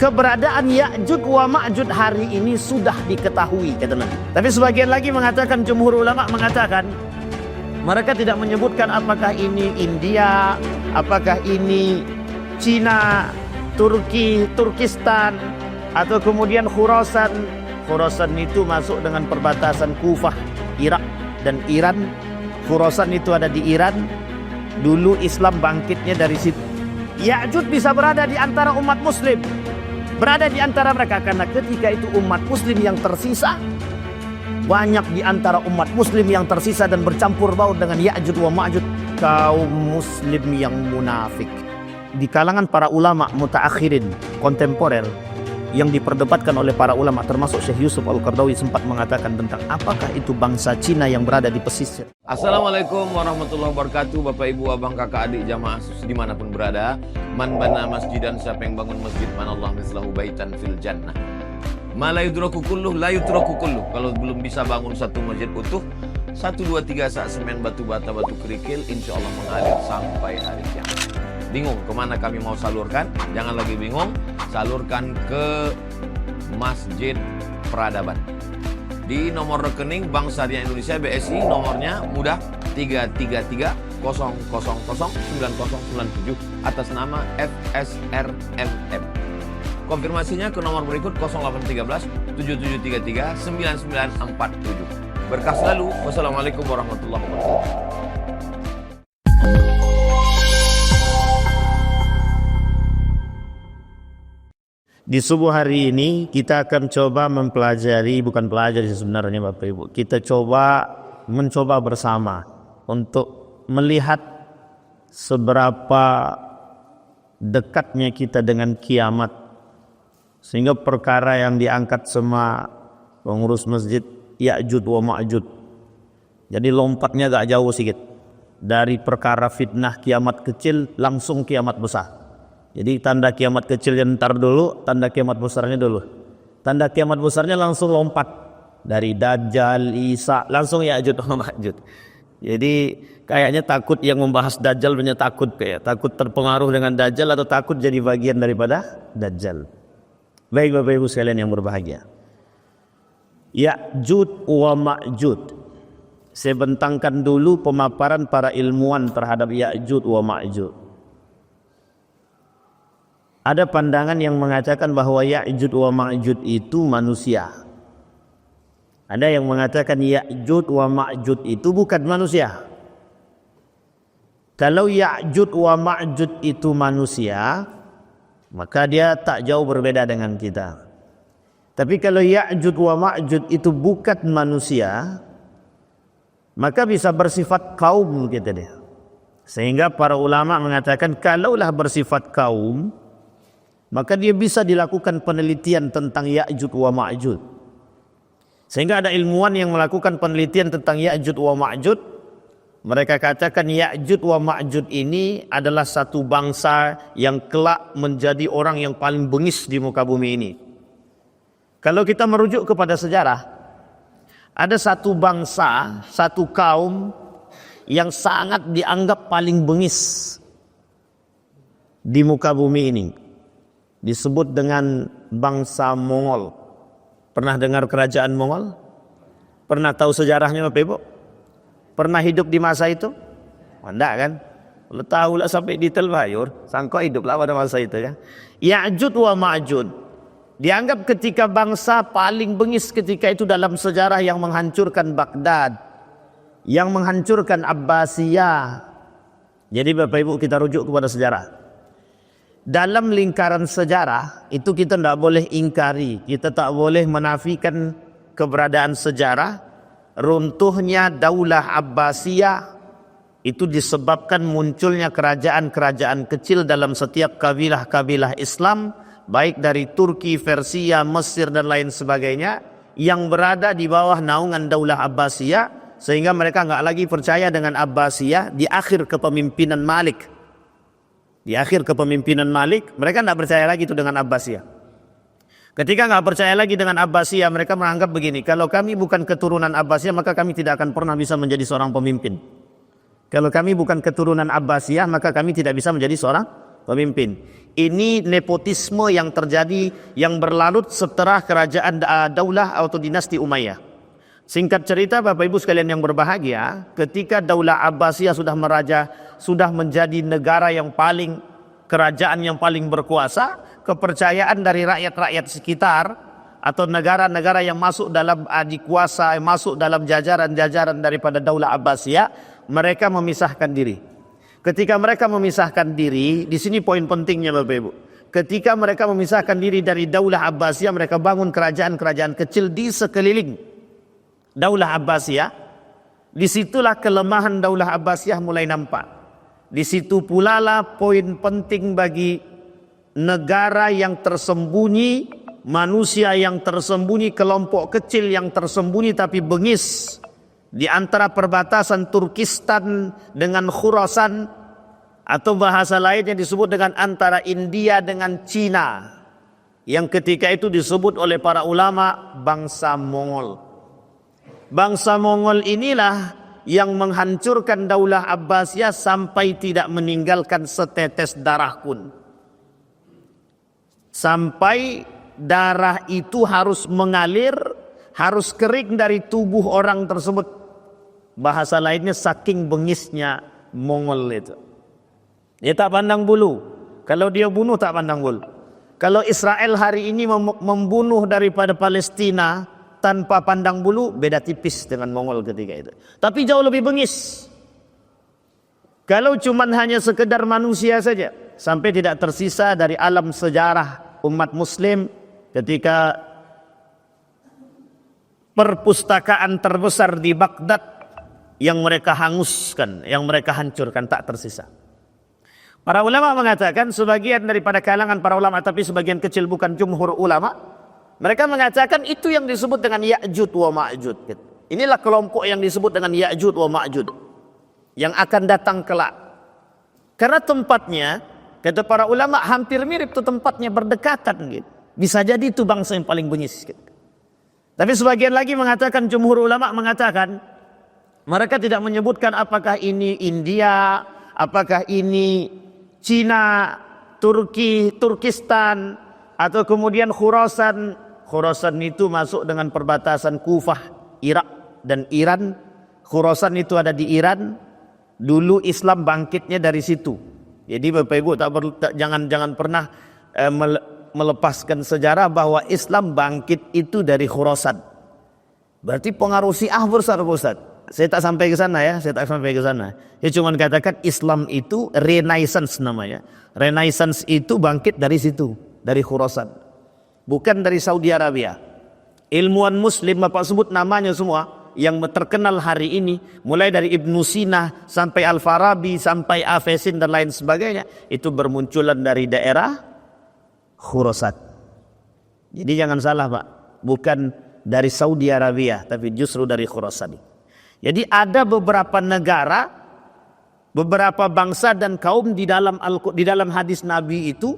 keberadaan Ya'juj wa Ma'juj hari ini sudah diketahui, kata Nabi. Tapi sebagian lagi mengatakan, jumhur ulama mengatakan, mereka tidak menyebutkan apakah ini India, apakah ini Cina, Turki, Turkistan, atau kemudian Khurasan. Khurasan itu masuk dengan perbatasan Kufah, Irak dan Iran. Khurasan itu ada di Iran. Dulu Islam bangkitnya dari situ. Ya'juj bisa berada di antara umat muslim, berada di antara mereka, karena ketika itu umat muslim yang tersisa, banyak di antara umat muslim yang tersisa dan bercampur baur dengan Ya'juj wa Ma'juj, kaum muslim yang munafik. Di kalangan para ulama mutaakhirin kontemporer yang diperdebatkan oleh para ulama, termasuk Syekh Yusuf Al-Qaradawi sempat mengatakan tentang apakah itu bangsa Cina yang berada di pesisir. Assalamualaikum warahmatullahi wabarakatuh. Bapak ibu abang kakak adik jamaah dimanapun berada. Man bana masjidan, siapa yang bangun masjid, manallahu mislahu baitan fil jannah. Ma la yudraku kulluh la yutraku kulluh. Kalau belum bisa bangun satu masjid utuh, 1, 2, 3 sak semen batu bata batu kerikil, insya Allah mengalir sampai hari kiamat. Bingung kemana kami mau salurkan? Jangan lagi bingung, salurkan ke Masjid Peradaban. Di nomor rekening Bank Syariah Indonesia BSI, nomornya mudah, 33300009097 atas nama FSRMM. Konfirmasinya ke nomor berikut 0813 7733 9947. Berkah selalu. Wassalamualaikum warahmatullahi wabarakatuh. Di subuh hari ini kita akan coba mempelajari, bukan pelajari sebenarnya Bapak Ibu, kita mencoba bersama untuk melihat seberapa dekatnya kita dengan kiamat, sehingga perkara yang diangkat sama pengurus masjid Ya'juj wa Ma'juj, jadi lompatnya agak jauh sedikit dari perkara fitnah kiamat kecil langsung kiamat besar. Jadi tanda kiamat kecilnya ntar dulu, tanda kiamat besarnya dulu. Tanda kiamat besarnya langsung lompat dari Dajjal, Isa, langsung Ya'juj wa Ma'juj. Jadi kayaknya takut yang membahas Dajjal, punya takut terpengaruh dengan Dajjal atau takut jadi bagian daripada Dajjal. Baik Bapak Ibu sekalian yang berbahagia, Ya'juj wa Ma'juj. Saya bentangkan dulu pemaparan para ilmuwan terhadap Ya'juj wa Ma'juj. Ada pandangan yang mengatakan bahwa Ya'juj wa Ma'juj itu manusia. Ada yang mengatakan Ya'juj wa Ma'juj itu bukan manusia. Kalau Ya'juj wa Ma'juj itu manusia, maka dia tak jauh berbeda dengan kita. Tapi kalau Ya'juj wa Ma'juj itu bukan manusia, maka bisa bersifat kaum, kata dia. Sehingga para ulama mengatakan kalaulah bersifat kaum, maka dia bisa dilakukan penelitian tentang Ya'juj wa Ma'juj. Sehingga ada ilmuwan yang melakukan penelitian tentang Ya'juj wa Ma'juj. Mereka katakan Ya'juj wa Ma'juj ini adalah satu bangsa yang kelak menjadi orang yang paling bengis di muka bumi ini. Kalau kita merujuk kepada sejarah, ada satu bangsa, satu kaum yang sangat dianggap paling bengis di muka bumi ini. Disebut dengan bangsa Mongol. Pernah dengar kerajaan Mongol? Pernah tahu sejarahnya Bapak Ibu? Pernah hidup di masa itu? Enggak kan? Kalau tahu lah sampai detail bayur, sangka hidup lah pada masa itu kan. Ya'juj wa Ma'juj dianggap ketika bangsa paling bengis ketika itu dalam sejarah, yang menghancurkan Baghdad, yang menghancurkan Abbasiyah. Jadi Bapak Ibu kita rujuk kepada sejarah. Dalam lingkaran sejarah itu kita tidak boleh ingkari, kita tak boleh menafikan keberadaan sejarah. Runtuhnya Daulah Abbasiyah itu disebabkan munculnya kerajaan-kerajaan kecil dalam setiap kabilah-kabilah Islam, baik dari Turki, Persia, Mesir dan lain sebagainya, yang berada di bawah naungan Daulah Abbasiyah, sehingga mereka nggak lagi percaya dengan Abbasiyah di akhir kepemimpinan Malik. Di akhir kepemimpinan Malik, mereka tidak percaya lagi itu dengan Abbasiyah. Ketika nggak percaya lagi dengan Abbasiyah, mereka menganggap begini, kalau kami bukan keturunan Abbasiyah, maka kami tidak akan pernah bisa menjadi seorang pemimpin. Kalau kami bukan keturunan Abbasiyah, maka kami tidak bisa menjadi pemimpin. Ini nepotisme yang terjadi, yang berlarut setelah kerajaan daulah atau dinasti Umayyah. Singkat cerita Bapak Ibu sekalian yang berbahagia, ketika Daulah Abbasiyah sudah menjadi negara yang paling, kerajaan yang paling berkuasa, kepercayaan dari rakyat-rakyat sekitar atau negara-negara yang masuk dalam adikuasa, masuk dalam jajaran-jajaran daripada Daulah Abbasiyah, mereka memisahkan diri. Ketika mereka memisahkan diri, di sini poin pentingnya Bapak Ibu. Ketika mereka memisahkan diri dari Daulah Abbasiyah, mereka bangun kerajaan-kerajaan kecil di sekeliling Daulah Abbasiyah. Disitulah kelemahan Daulah Abbasiyah mulai nampak. Di situ pula lah poin penting bagi negara yang tersembunyi, manusia yang tersembunyi, kelompok kecil yang tersembunyi tapi bengis di antara perbatasan Turkistan dengan Khurasan, atau bahasa lainnya disebut dengan antara India dengan Cina, yang ketika itu disebut oleh para ulama bangsa Mongol. Bangsa Mongol inilah yang menghancurkan Daulah Abbasiyah sampai tidak meninggalkan setetes darah pun. Sampai darah itu harus mengalir, harus kering dari tubuh orang tersebut. Bahasa lainnya saking bengisnya Mongol itu. Dia tak pandang bulu. Kalau dia bunuh tak pandang bulu. Kalau Israel hari ini membunuh daripada Palestina tanpa pandang bulu, beda tipis dengan Mongol ketika itu. Tapi jauh lebih bengis. Kalau cuman hanya sekedar manusia saja, sampai tidak tersisa dari alam sejarah umat muslim ketika perpustakaan terbesar di Baghdad yang mereka hanguskan, yang mereka hancurkan, tak tersisa. Para ulama mengatakan, sebagian daripada kalangan para ulama, tapi sebagian kecil bukan jumhur ulama, mereka mengatakan itu yang disebut dengan Ya'jud wa Ma'jud. Inilah kelompok yang disebut dengan Ya'jud wa Ma'jud yang akan datang kelak. Karena tempatnya, kata para ulama, hampir mirip tuh tempatnya, berdekatan gitu. Bisa jadi itu bangsa yang paling bengis gitu. Tapi sebagian lagi mengatakan, jumhur ulama mengatakan, mereka tidak menyebutkan apakah ini India, apakah ini Cina, Turki, Turkistan, atau kemudian Khurasan. Khurasan itu masuk dengan perbatasan Kufah, Irak dan Iran. Khurasan itu ada di Iran. Dulu Islam bangkitnya dari situ. Jadi Bapak Ibu jangan pernah melepaskan sejarah bahwa Islam bangkit itu dari Khurasan. Berarti pengaruh Syiah besar Ustaz. Saya tak sampai ke sana ya, saya cuma katakan Islam itu Renaissance namanya. Renaissance itu bangkit dari situ, dari Khurasan. Bukan dari Saudi Arabia. Ilmuwan muslim Bapak sebut namanya semua yang terkenal hari ini, mulai dari Ibnu Sina sampai Al-Farabi sampai Avicenna dan lain sebagainya, itu bermunculan dari daerah Khurasan. Jadi jangan salah Pak, bukan dari Saudi Arabia tapi justru dari Khurasan. Jadi ada beberapa negara, beberapa bangsa dan kaum di dalam hadis Nabi itu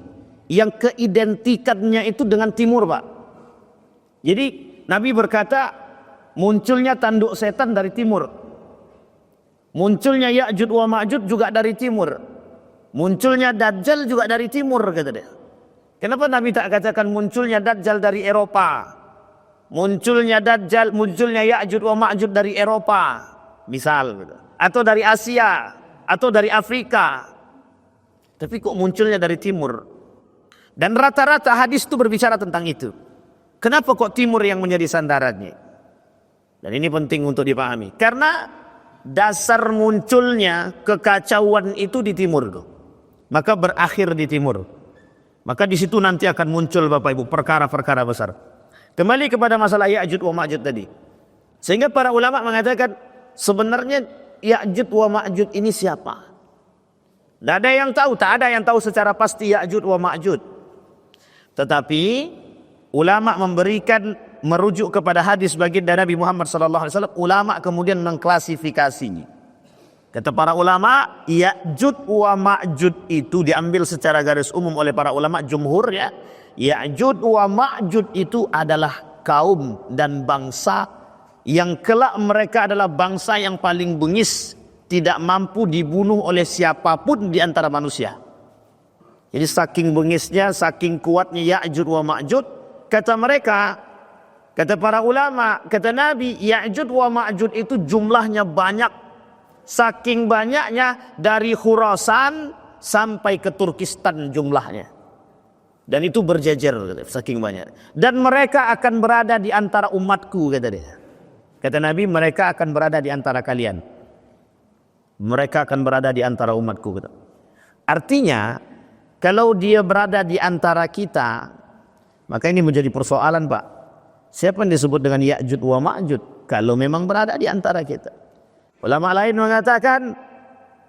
yang keidentikannya itu dengan timur Pak. Jadi Nabi berkata munculnya tanduk setan dari timur, munculnya Ya'jud wa Ma'jud juga dari timur, munculnya Dajjal juga dari timur kata dia. Kenapa Nabi tak katakan munculnya Dajjal dari Eropa, munculnya Ya'jud wa Ma'jud dari Eropa misal, atau dari Asia atau dari Afrika, tapi kok munculnya dari timur? Dan rata-rata hadis itu berbicara tentang itu. Kenapa kok timur yang menjadi sandarannya? Dan ini penting untuk dipahami. Karena dasar munculnya kekacauan itu di timur. Maka berakhir di timur. Maka di situ nanti akan muncul Bapak Ibu perkara-perkara besar. Kembali kepada masalah Ya'jud wa Ma'jud tadi. Sehingga para ulama mengatakan sebenarnya Ya'jud wa Ma'jud ini siapa? Tidak ada yang tahu, tak ada yang tahu secara pasti Ya'jud wa Ma'jud. Tetapi ulama merujuk kepada hadis baginda Nabi Muhammad SAW. Ulama kemudian mengklasifikasinya. Kata para ulama, Ya'jud wa Ma'jud itu diambil secara garis umum oleh para ulama jumhur ya. Ya'jud wa Ma'jud itu adalah kaum dan bangsa yang kelak mereka adalah bangsa yang paling bengis, tidak mampu dibunuh oleh siapapun di antara manusia. Jadi saking bengisnya, saking kuatnya Ya'jud wa Ma'jud, kata mereka, kata para ulama, kata Nabi, Ya'jud wa Ma'jud itu jumlahnya banyak. Saking banyaknya dari Khurasan sampai ke Turkistan jumlahnya. Dan itu berjejer, saking banyak. Dan mereka akan berada di antara umatku, kata dia. Kata Nabi, mereka akan berada di antara kalian. Mereka akan berada di antara umatku, kata. Artinya, kalau dia berada di antara kita, maka ini menjadi persoalan, Pak. Siapa yang disebut dengan Ya'jud wa Ma'jud? Kalau memang berada di antara kita. Ulama lain mengatakan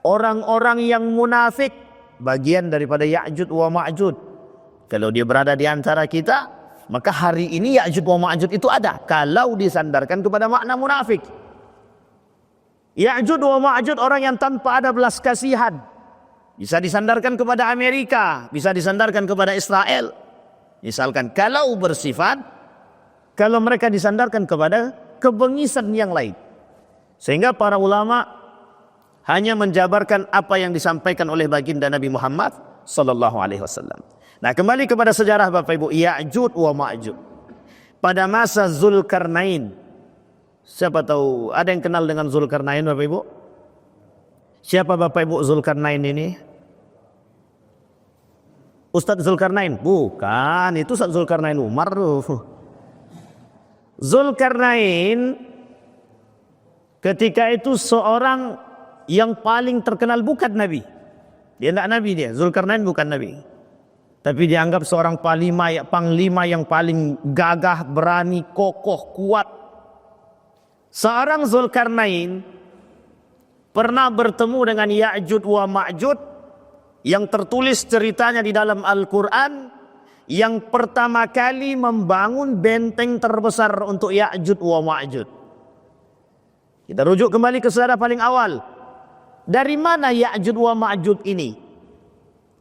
orang-orang yang munafik bagian daripada Ya'jud wa Ma'jud. Kalau dia berada di antara kita, maka hari ini Ya'jud wa Ma'jud itu ada. Kalau disandarkan kepada makna munafik. Ya'jud wa Ma'jud orang yang tanpa ada belas kasihan. Bisa disandarkan kepada Amerika, bisa disandarkan kepada Israel. Misalkan kalau bersifat, kalau mereka disandarkan kepada kebengisan yang lain. Sehingga para ulama hanya menjabarkan apa yang disampaikan oleh baginda Nabi Muhammad sallallahu alaihi wasallam. Nah, kembali kepada sejarah Bapak Ibu, Ya'jud wa Ma'jud. Pada masa Zulkarnain. Siapa tahu ada yang kenal dengan Zulkarnain Bapak Ibu? Siapa Bapak Ibu Zulkarnain ini? Ustadz Zulkarnain? Bukan, itu Ustadz Zulkarnain Umar. Zulkarnain ketika itu seorang yang paling terkenal, bukan Nabi. Dia tidak Nabi dia. Zulkarnain bukan Nabi. Tapi dianggap seorang panglima yang paling gagah, berani, kokoh, kuat. Seorang Zulkarnain pernah bertemu dengan Ya'jud wa Ma'jud yang tertulis ceritanya di dalam Al-Quran, yang pertama kali membangun benteng terbesar untuk Ya'jud wa Ma'jud. Kita rujuk kembali ke sejarah paling awal. Dari mana Ya'jud wa Ma'jud ini?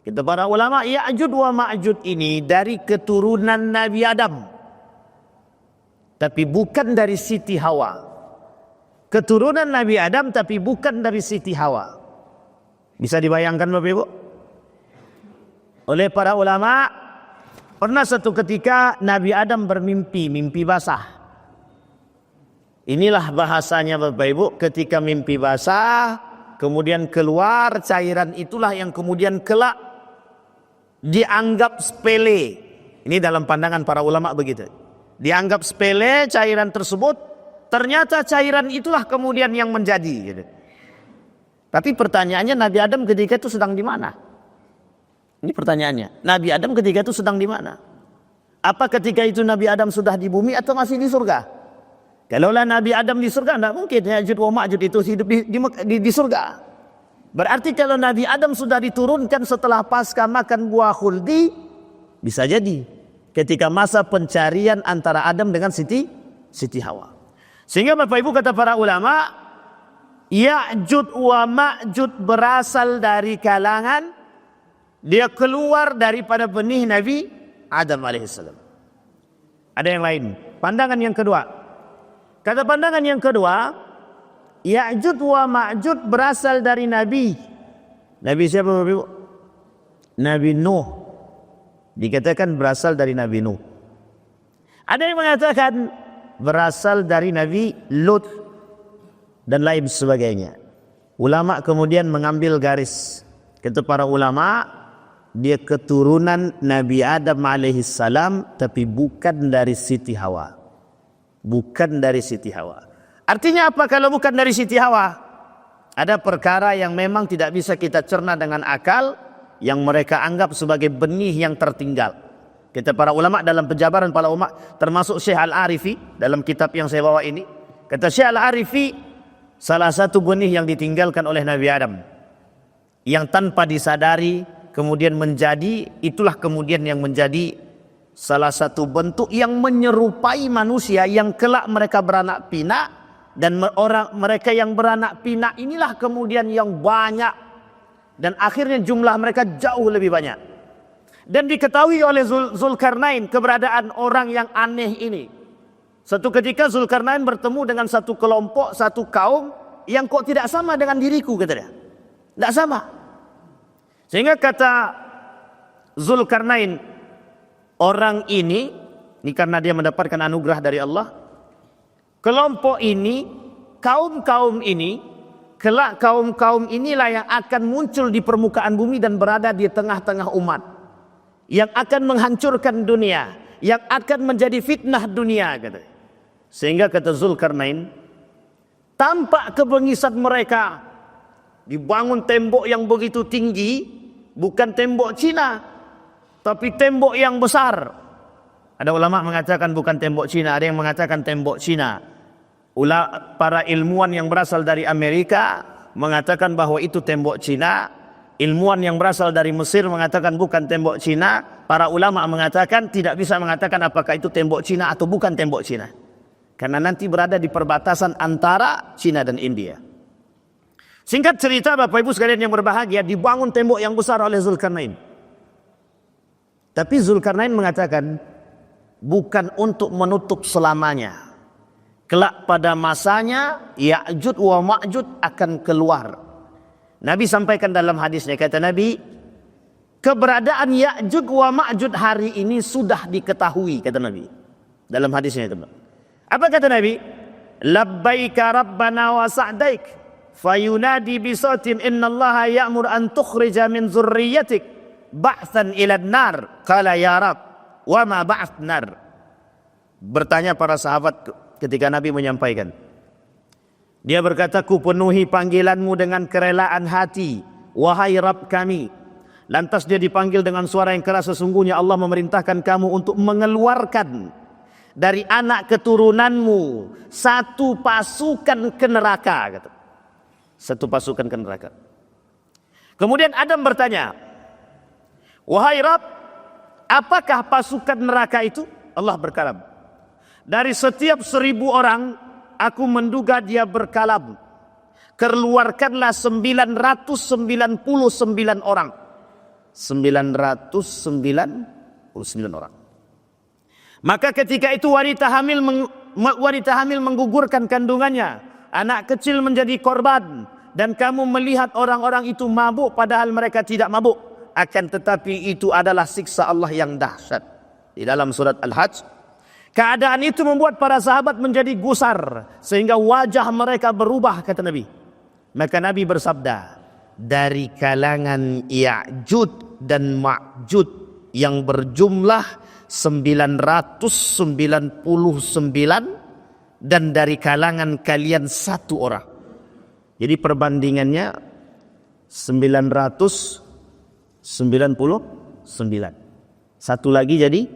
Kita para ulama, Ya'jud wa Ma'jud ini dari keturunan Nabi Adam. Tapi bukan dari Siti Hawa. Keturunan Nabi Adam tapi bukan dari Siti Hawa. Bisa dibayangkan Bapak Ibu? Oleh para ulama, pernah satu ketika Nabi Adam bermimpi, mimpi basah. Inilah bahasanya Bapak Ibu, ketika mimpi basah, kemudian keluar cairan, itulah yang kemudian kelak dianggap sepele. Ini dalam pandangan para ulama begitu. Dianggap sepele cairan tersebut. Ternyata cairan itulah kemudian yang menjadi. Gitu. Tapi pertanyaannya, Nabi Adam ketika itu sedang di mana? Ini pertanyaannya. Nabi Adam ketika itu sedang di mana? Apa ketika itu Nabi Adam sudah di bumi atau masih di surga? Kalaulah Nabi Adam di surga, tidak mungkin Ya'jud wa Ma'jud itu hidup di surga. Berarti kalau Nabi Adam sudah diturunkan setelah pasca makan buah khuldi, bisa jadi ketika masa pencarian antara Adam dengan Siti Hawa. Sehingga Bapak Ibu kata para ulama, Ya'jud wa Ma'jud berasal dari kalangan, dia keluar daripada benih Nabi Adam alaihissalam. Ada yang lain. Pandangan yang kedua. Kata pandangan yang kedua, Ya'jud wa Ma'jud berasal dari Nabi. Nabi siapa Bapak Ibu? Nabi Nuh. Dikatakan berasal dari Nabi Nuh. Ada yang mengatakan berasal dari Nabi Lut dan lain sebagainya. Ulama kemudian mengambil garis. Kata para ulama, dia keturunan Nabi Adam alaihissalam tapi bukan dari Siti Hawa. Bukan dari Siti Hawa. Artinya apa kalau bukan dari Siti Hawa? Ada perkara yang memang tidak bisa kita cerna dengan akal, yang mereka anggap sebagai benih yang tertinggal. Kita para ulama dalam penjabaran para ulama, termasuk Syekh Al-Arifi dalam kitab yang saya bawa ini, kata Syekh Al-Arifi, salah satu benih yang ditinggalkan oleh Nabi Adam, yang tanpa disadari kemudian menjadi, itulah kemudian yang menjadi salah satu bentuk yang menyerupai manusia yang kelak mereka beranak pinak, dan mereka yang beranak pinak inilah kemudian yang banyak, dan akhirnya jumlah mereka jauh lebih banyak. Dan diketahui oleh Zulkarnain keberadaan orang yang aneh ini. Satu ketika Zulkarnain bertemu dengan satu kelompok, satu kaum yang kok tidak sama dengan diriku, kata dia. Tidak sama. Sehingga kata Zulkarnain, orang ini karena dia mendapatkan anugerah dari Allah, kelompok ini, kaum-kaum ini, kelak kaum-kaum inilah yang akan muncul di permukaan bumi dan berada di tengah-tengah umat, yang akan menghancurkan dunia, yang akan menjadi fitnah dunia, kata. Sehingga kata Zulkarnain, tampak kebengisan mereka. Dibangun tembok yang begitu tinggi, bukan tembok Cina, tapi tembok yang besar. Ada ulama mengatakan bukan tembok Cina, ada yang mengatakan tembok Cina. Para ilmuwan yang berasal dari Amerika mengatakan bahwa itu tembok Cina. Ilmuwan yang berasal dari Mesir mengatakan bukan tembok Cina. Para ulama mengatakan tidak bisa mengatakan apakah itu tembok Cina atau bukan tembok Cina, karena nanti berada di perbatasan antara Cina dan India. Singkat cerita Bapak Ibu sekalian yang berbahagia, dibangun tembok yang besar oleh Zulkarnain. Tapi Zulkarnain mengatakan bukan untuk menutup selamanya. Kelak pada masanya Ya'juj wa Ma'juj akan keluar. Nabi sampaikan dalam hadisnya, kata Nabi, keberadaan Ya'juj wa Ma'juj hari ini sudah diketahui, kata Nabi. Dalam hadisnya itu. Apa kata Nabi? Labbaika rabbana wa sa'daik. Fayunadi bisatin innallaha ya'mur an tukhrija min zurriyatik ba'than ila an-nar. Qala ya Rab, wa ma ba'th nar. Bertanya para sahabat ketika Nabi menyampaikan. Dia berkata, ku penuhi panggilanmu dengan kerelaan hati, wahai Rabb kami. Lantas dia dipanggil dengan suara yang keras, sesungguhnya Allah memerintahkan kamu untuk mengeluarkan dari anak keturunanmu satu pasukan ke neraka, kata. Satu pasukan ke neraka. Kemudian Adam bertanya, wahai Rabb, apakah pasukan neraka itu? Allah berkata, dari setiap 1000 orang, aku menduga dia berkalam. Keluarkanlah 999 orang. 999 orang. Maka ketika itu wanita hamil menggugurkan kandungannya, anak kecil menjadi korban, dan kamu melihat orang-orang itu mabuk padahal mereka tidak mabuk, akan tetapi itu adalah siksa Allah yang dahsyat. Di dalam surat Al-Hajj, keadaan itu membuat para sahabat menjadi gusar sehingga wajah mereka berubah, kata Nabi. Maka Nabi bersabda, dari kalangan Ya'juj dan Ma'juj yang berjumlah 999, dan dari kalangan kalian 1 orang. Jadi perbandingannya 999. Satu lagi jadi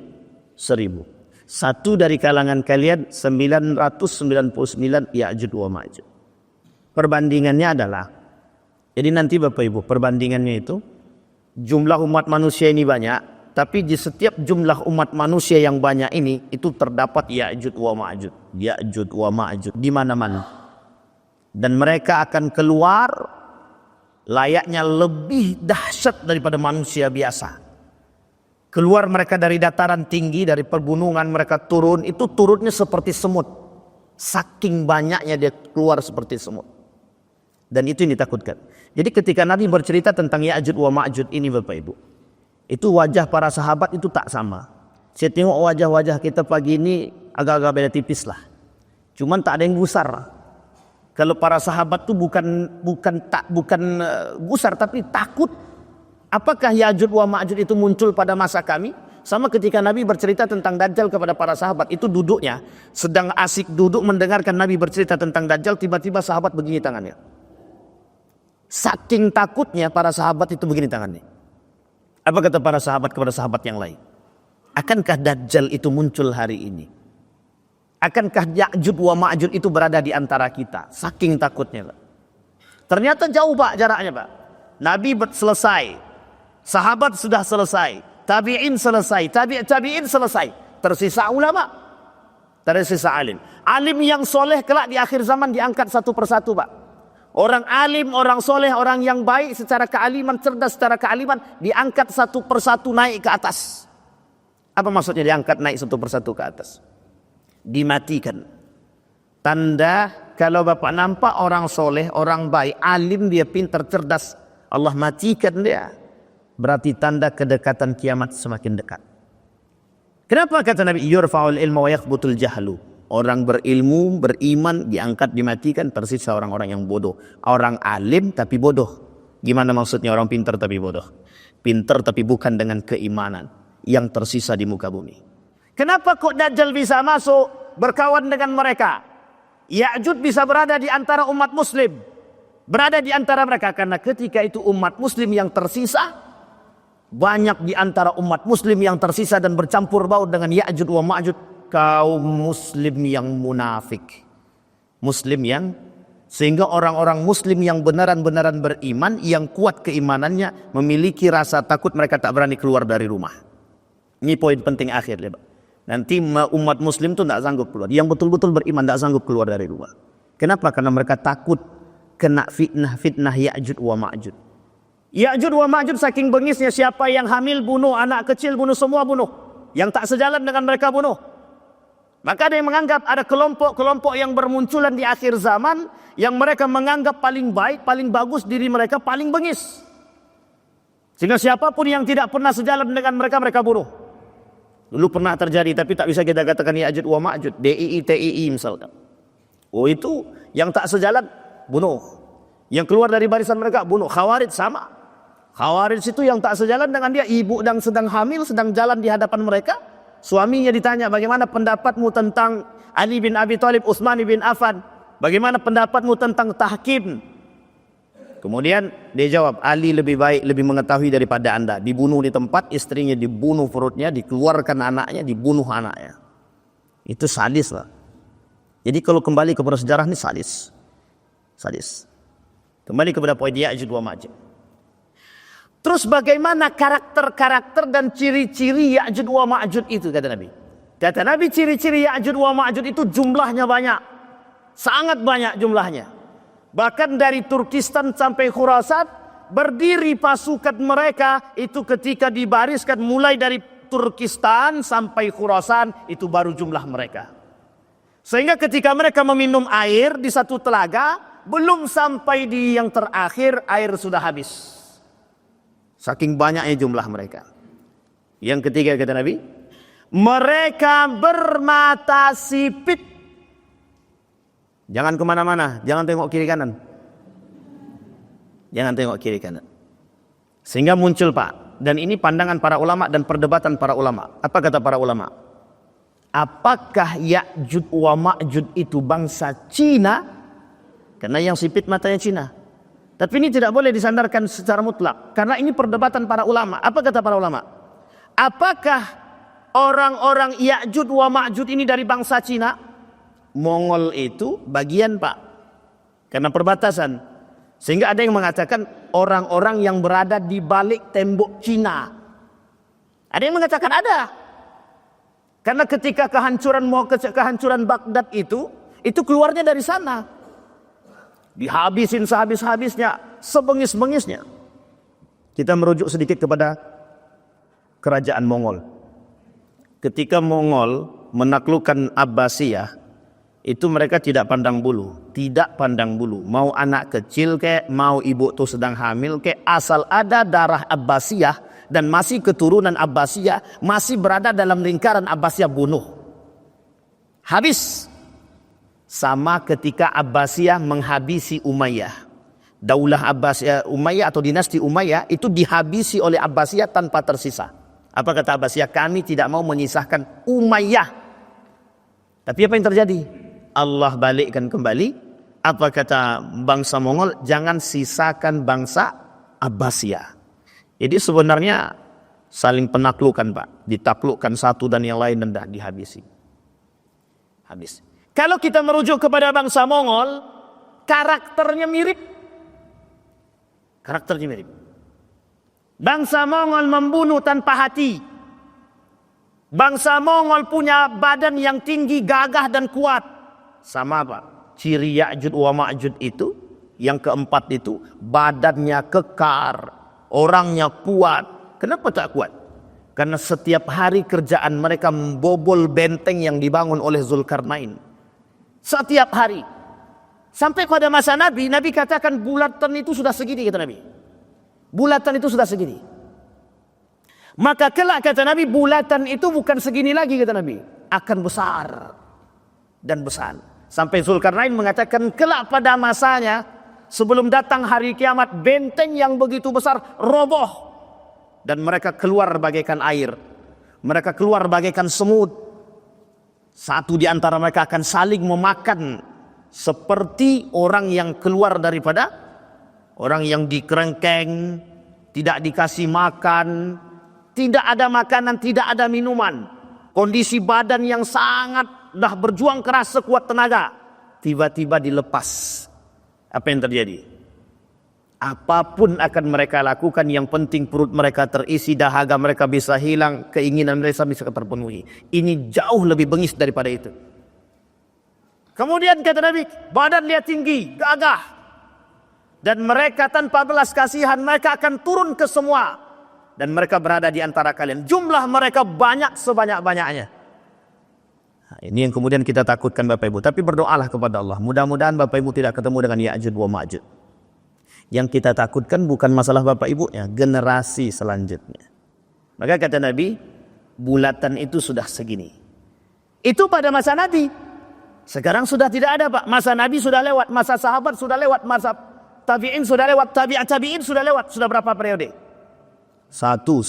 1000. Satu dari kalangan kalian 999 Ya'juj wa Ma'juj. Perbandingannya adalah, jadi nanti Bapak Ibu, perbandingannya itu jumlah umat manusia ini banyak, tapi di setiap jumlah umat manusia yang banyak ini itu terdapat Ya'juj wa Ma'juj. Ya'juj wa Ma'juj di mana-mana. Dan mereka akan keluar layaknya lebih dahsyat daripada manusia biasa. Keluar mereka dari dataran tinggi, dari pegunungan mereka turun, itu turunnya seperti semut. Saking banyaknya dia keluar seperti semut. Dan itu yang ditakutkan. Jadi ketika Nabi bercerita tentang Ya'juj wa Ma'juj ini Bapak Ibu, itu wajah para sahabat itu tak sama. Saya tengok wajah-wajah kita pagi ini agak-agak beda tipis lah. Cuman tak ada yang gusar. Kalau para sahabat itu bukan gusar tapi takut. Apakah Ya'juj wa Ma'juj itu muncul pada masa kami? Sama ketika Nabi bercerita tentang Dajjal kepada para sahabat, itu duduknya sedang asik duduk mendengarkan Nabi bercerita tentang Dajjal, tiba-tiba sahabat begini tangannya. Saking takutnya para sahabat itu begini tangannya. Apa kata para sahabat kepada sahabat yang lain? Akankah Dajjal itu muncul hari ini? Akankah Ya'juj wa Ma'juj itu berada di antara kita? Saking takutnya, Pak. Ternyata jauh Pak jaraknya, Pak. Nabi selesai. Sahabat sudah selesai. Tabi'in selesai. Tabi'in selesai. Tersisa ulama. Tersisa alim. Alim yang soleh kelak di akhir zaman diangkat satu persatu, Pak. Orang alim, orang soleh, orang yang baik secara kealiman, cerdas secara kealiman, diangkat satu persatu naik ke atas. Apa maksudnya diangkat naik satu persatu ke atas? Dimatikan. Tanda kalau Bapak nampak orang soleh, orang baik, alim, dia pintar, cerdas, Allah matikan dia. berarti tanda kedekatan kiamat semakin dekat. Kenapa kata Nabi yurfa'ul ilma wa yakhbutul jahlu? Orang berilmu, beriman diangkat, dimatikan, tersisa orang-orang yang bodoh. Orang alim tapi bodoh. Gimana maksudnya orang pintar tapi bodoh? Pintar tapi bukan dengan keimanan, yang tersisa di muka bumi. Kenapa kok Dajjal bisa masuk berkawan dengan mereka? Ya'juj bisa berada di antara umat muslim, berada di antara mereka, karena ketika itu umat muslim yang tersisa, banyak di antara umat muslim yang tersisa dan bercampur baur dengan Ya'juj wa Ma'juj, kaum muslim yang munafik. Muslim yang, sehingga orang-orang muslim yang benaran-benaran beriman, yang kuat keimanannya, memiliki rasa takut, mereka tak berani keluar dari rumah. Ini poin penting akhir. Nanti umat muslim itu tidak sanggup keluar. Yang betul-betul beriman tidak sanggup keluar dari rumah. Kenapa? Karena mereka takut kena fitnah Ya'juj wa Ma'juj. Ya'juj wa Ma'juj saking bengisnya, siapa yang hamil bunuh, anak kecil bunuh, semua bunuh. Yang tak sejalan dengan mereka bunuh. Maka ada yang menganggap ada kelompok-kelompok yang bermunculan di akhir zaman, yang mereka menganggap paling baik, paling bagus, diri mereka paling bengis. Sehingga siapapun yang tidak pernah sejalan dengan mereka, mereka bunuh. Dulu pernah terjadi, tapi tak bisa kita katakan Ya'juj wa Ma'juj. DII, TII misalkan. Oh itu, yang tak sejalan, bunuh. Yang keluar dari barisan mereka, bunuh. Khawarij sama. Khawarij itu yang tak sejalan dengan dia, ibu yang sedang hamil, sedang jalan di hadapan mereka. Suaminya ditanya, bagaimana pendapatmu tentang Ali bin Abi Thalib, Utsman bin Affan? Bagaimana pendapatmu tentang tahkim? Kemudian dia jawab, Ali lebih baik, lebih mengetahui daripada anda. Dibunuh di tempat, istrinya dibunuh perutnya, dikeluarkan anaknya, dibunuh anaknya. Itu sadis lah. Jadi kalau kembali kepada sejarah ini sadis. Sadis. Kembali kepada poin Ya'juj wa Ma'juj. Terus bagaimana karakter-karakter dan ciri-ciri Ya'juj wa Ma'juj itu, kata Nabi. Kata Nabi, ciri-ciri Ya'juj wa Ma'juj itu jumlahnya banyak. Sangat banyak jumlahnya. Bahkan dari Turkistan sampai Khurasan, berdiri pasukan mereka itu ketika dibariskan mulai dari Turkistan sampai Khurasan, itu baru jumlah mereka. Sehingga ketika mereka meminum air di satu telaga, belum sampai di yang terakhir, air sudah habis. Saking banyaknya jumlah mereka. Yang ketiga kata Nabi, mereka bermata sipit. Jangan kemana-mana, jangan tengok kiri kanan. Jangan tengok kiri kanan. Sehingga muncul Pak, dan ini pandangan para ulama dan perdebatan para ulama. Apa kata para ulama? Apakah Ya'juj wa Ma'juj itu bangsa Cina? Karena yang sipit matanya Cina. Tapi ini tidak boleh disandarkan secara mutlak. Karena ini perdebatan para ulama. Apa kata para ulama? Apakah orang-orang Ya'juj wa Ma'juj ini dari bangsa Cina? Mongol itu bagian Pak. Karena perbatasan. Sehingga ada yang mengatakan orang-orang yang berada di balik tembok Cina. Ada yang mengatakan ada. Karena ketika kehancuran Baghdad itu keluarnya dari sana. Dihabisin sehabis-habisnya, sebengis-bengisnya. Kita merujuk sedikit kepada kerajaan Mongol. Ketika Mongol menaklukkan Abbasiyah, itu mereka tidak pandang bulu. Tidak pandang bulu. Mau anak kecil kek, mau ibu tuh sedang hamil kek, asal ada darah Abbasiyah dan masih keturunan Abbasiyah, masih berada dalam lingkaran Abbasiyah, bunuh. Habis. Sama ketika Abbasiyah menghabisi Umayyah. Daulah Abbasiyah, Umayyah atau dinasti Umayyah itu dihabisi oleh Abbasiyah tanpa tersisa. Apa kata Abbasiyah? Kami tidak mau menyisahkan Umayyah. Tapi apa yang terjadi? Allah balikkan kembali. Apa kata bangsa Mongol? Jangan sisakan bangsa Abbasiyah. Jadi sebenarnya saling penaklukan Pak. Ditaklukkan satu dan yang lain dan dah dihabisi. Habis. Kalau kita merujuk kepada bangsa Mongol, karakternya mirip. Karakternya mirip. Bangsa Mongol membunuh tanpa hati. Bangsa Mongol punya badan yang tinggi, gagah dan kuat. Sama Pak. Ciri Ya'juj wa Ma'juj itu, yang keempat itu, badannya kekar, orangnya kuat. Kenapa tak kuat? Karena setiap hari kerjaan mereka membobol benteng yang dibangun oleh Zulkarnain. Setiap hari. Sampai pada masa Nabi, Nabi katakan bulatan itu sudah segini, kata Nabi. Bulatan itu sudah segini. Maka kelak kata Nabi, bulatan itu bukan segini lagi kata Nabi, akan besar dan besar. Sampai Zulkarnain mengatakan kelak pada masanya sebelum datang hari kiamat, benteng yang begitu besar roboh dan mereka keluar bagaikan air. Mereka keluar bagaikan semut. Satu di antara mereka akan saling memakan seperti orang yang keluar daripada orang yang dikerengkeng, tidak dikasih makan, tidak ada makanan, tidak ada minuman. Kondisi badan yang sangat dah berjuang keras sekuat tenaga, tiba-tiba dilepas. Apa yang terjadi? Apapun akan mereka lakukan, yang penting perut mereka terisi, dahaga mereka bisa hilang, keinginan mereka bisa terpenuhi. Ini jauh lebih bengis daripada itu. Kemudian kata Nabi, badan dia tinggi, gagah. Dan mereka tanpa belas kasihan, mereka akan turun ke semua. Dan mereka berada di antara kalian. Jumlah mereka banyak sebanyak-banyaknya. Nah, ini yang kemudian kita takutkan Bapak Ibu. Tapi berdoalah kepada Allah. Mudah-mudahan Bapak Ibu tidak ketemu dengan Ya'juj wa Ma'juj. Yang kita takutkan bukan masalah Bapak Ibu, ya, generasi selanjutnya. Maka kata Nabi, bulatan itu sudah segini. Itu pada masa Nabi. Sekarang sudah tidak ada Pak. Masa Nabi sudah lewat. Masa sahabat sudah lewat. Masa tabi'in sudah lewat. Tabi'in sudah lewat. Sudah berapa periode? Satu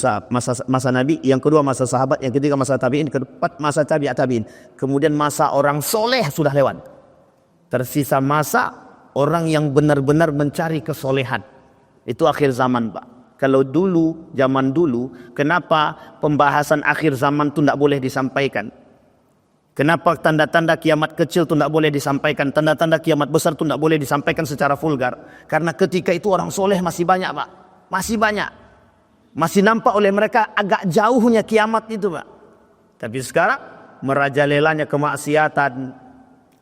masa Nabi, yang kedua masa sahabat, yang ketiga masa tabi'in, keempat masa tabi'in. Kemudian masa orang soleh sudah lewat. Tersisa masa orang yang benar-benar mencari kesolehan. Itu akhir zaman Pak. Kalau dulu, zaman dulu, kenapa pembahasan akhir zaman itu tidak boleh disampaikan? Kenapa tanda-tanda kiamat kecil itu tidak boleh disampaikan? Tanda-tanda kiamat besar itu tidak boleh disampaikan secara vulgar. Karena ketika itu orang soleh masih banyak Pak. Masih banyak. Masih nampak oleh mereka agak jauhnya kiamat itu Pak. Tapi sekarang merajalelanya kemaksiatan,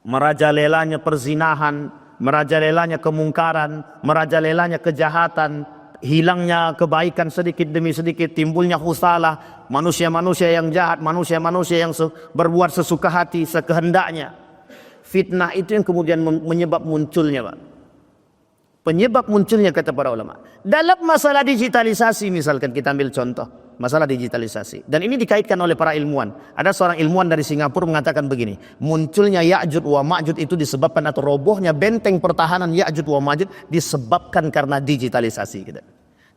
merajalelanya perzinahan, merajalelanya kemungkaran, merajalelanya kejahatan, hilangnya kebaikan sedikit demi sedikit, timbulnya khusalah, manusia-manusia yang jahat, manusia-manusia yang berbuat sesuka hati, sekehendaknya. Fitnah itu yang kemudian menyebab munculnya Pak. Penyebab munculnya kata para ulama. Dalam masalah digitalisasi misalkan kita ambil contoh. Masalah digitalisasi. Dan ini dikaitkan oleh para ilmuwan. Ada seorang ilmuwan dari Singapura mengatakan begini. Munculnya Ya'juj wa Ma'juj itu disebabkan atau robohnya benteng pertahanan Ya'juj wa Ma'juj disebabkan karena digitalisasi. Gitu.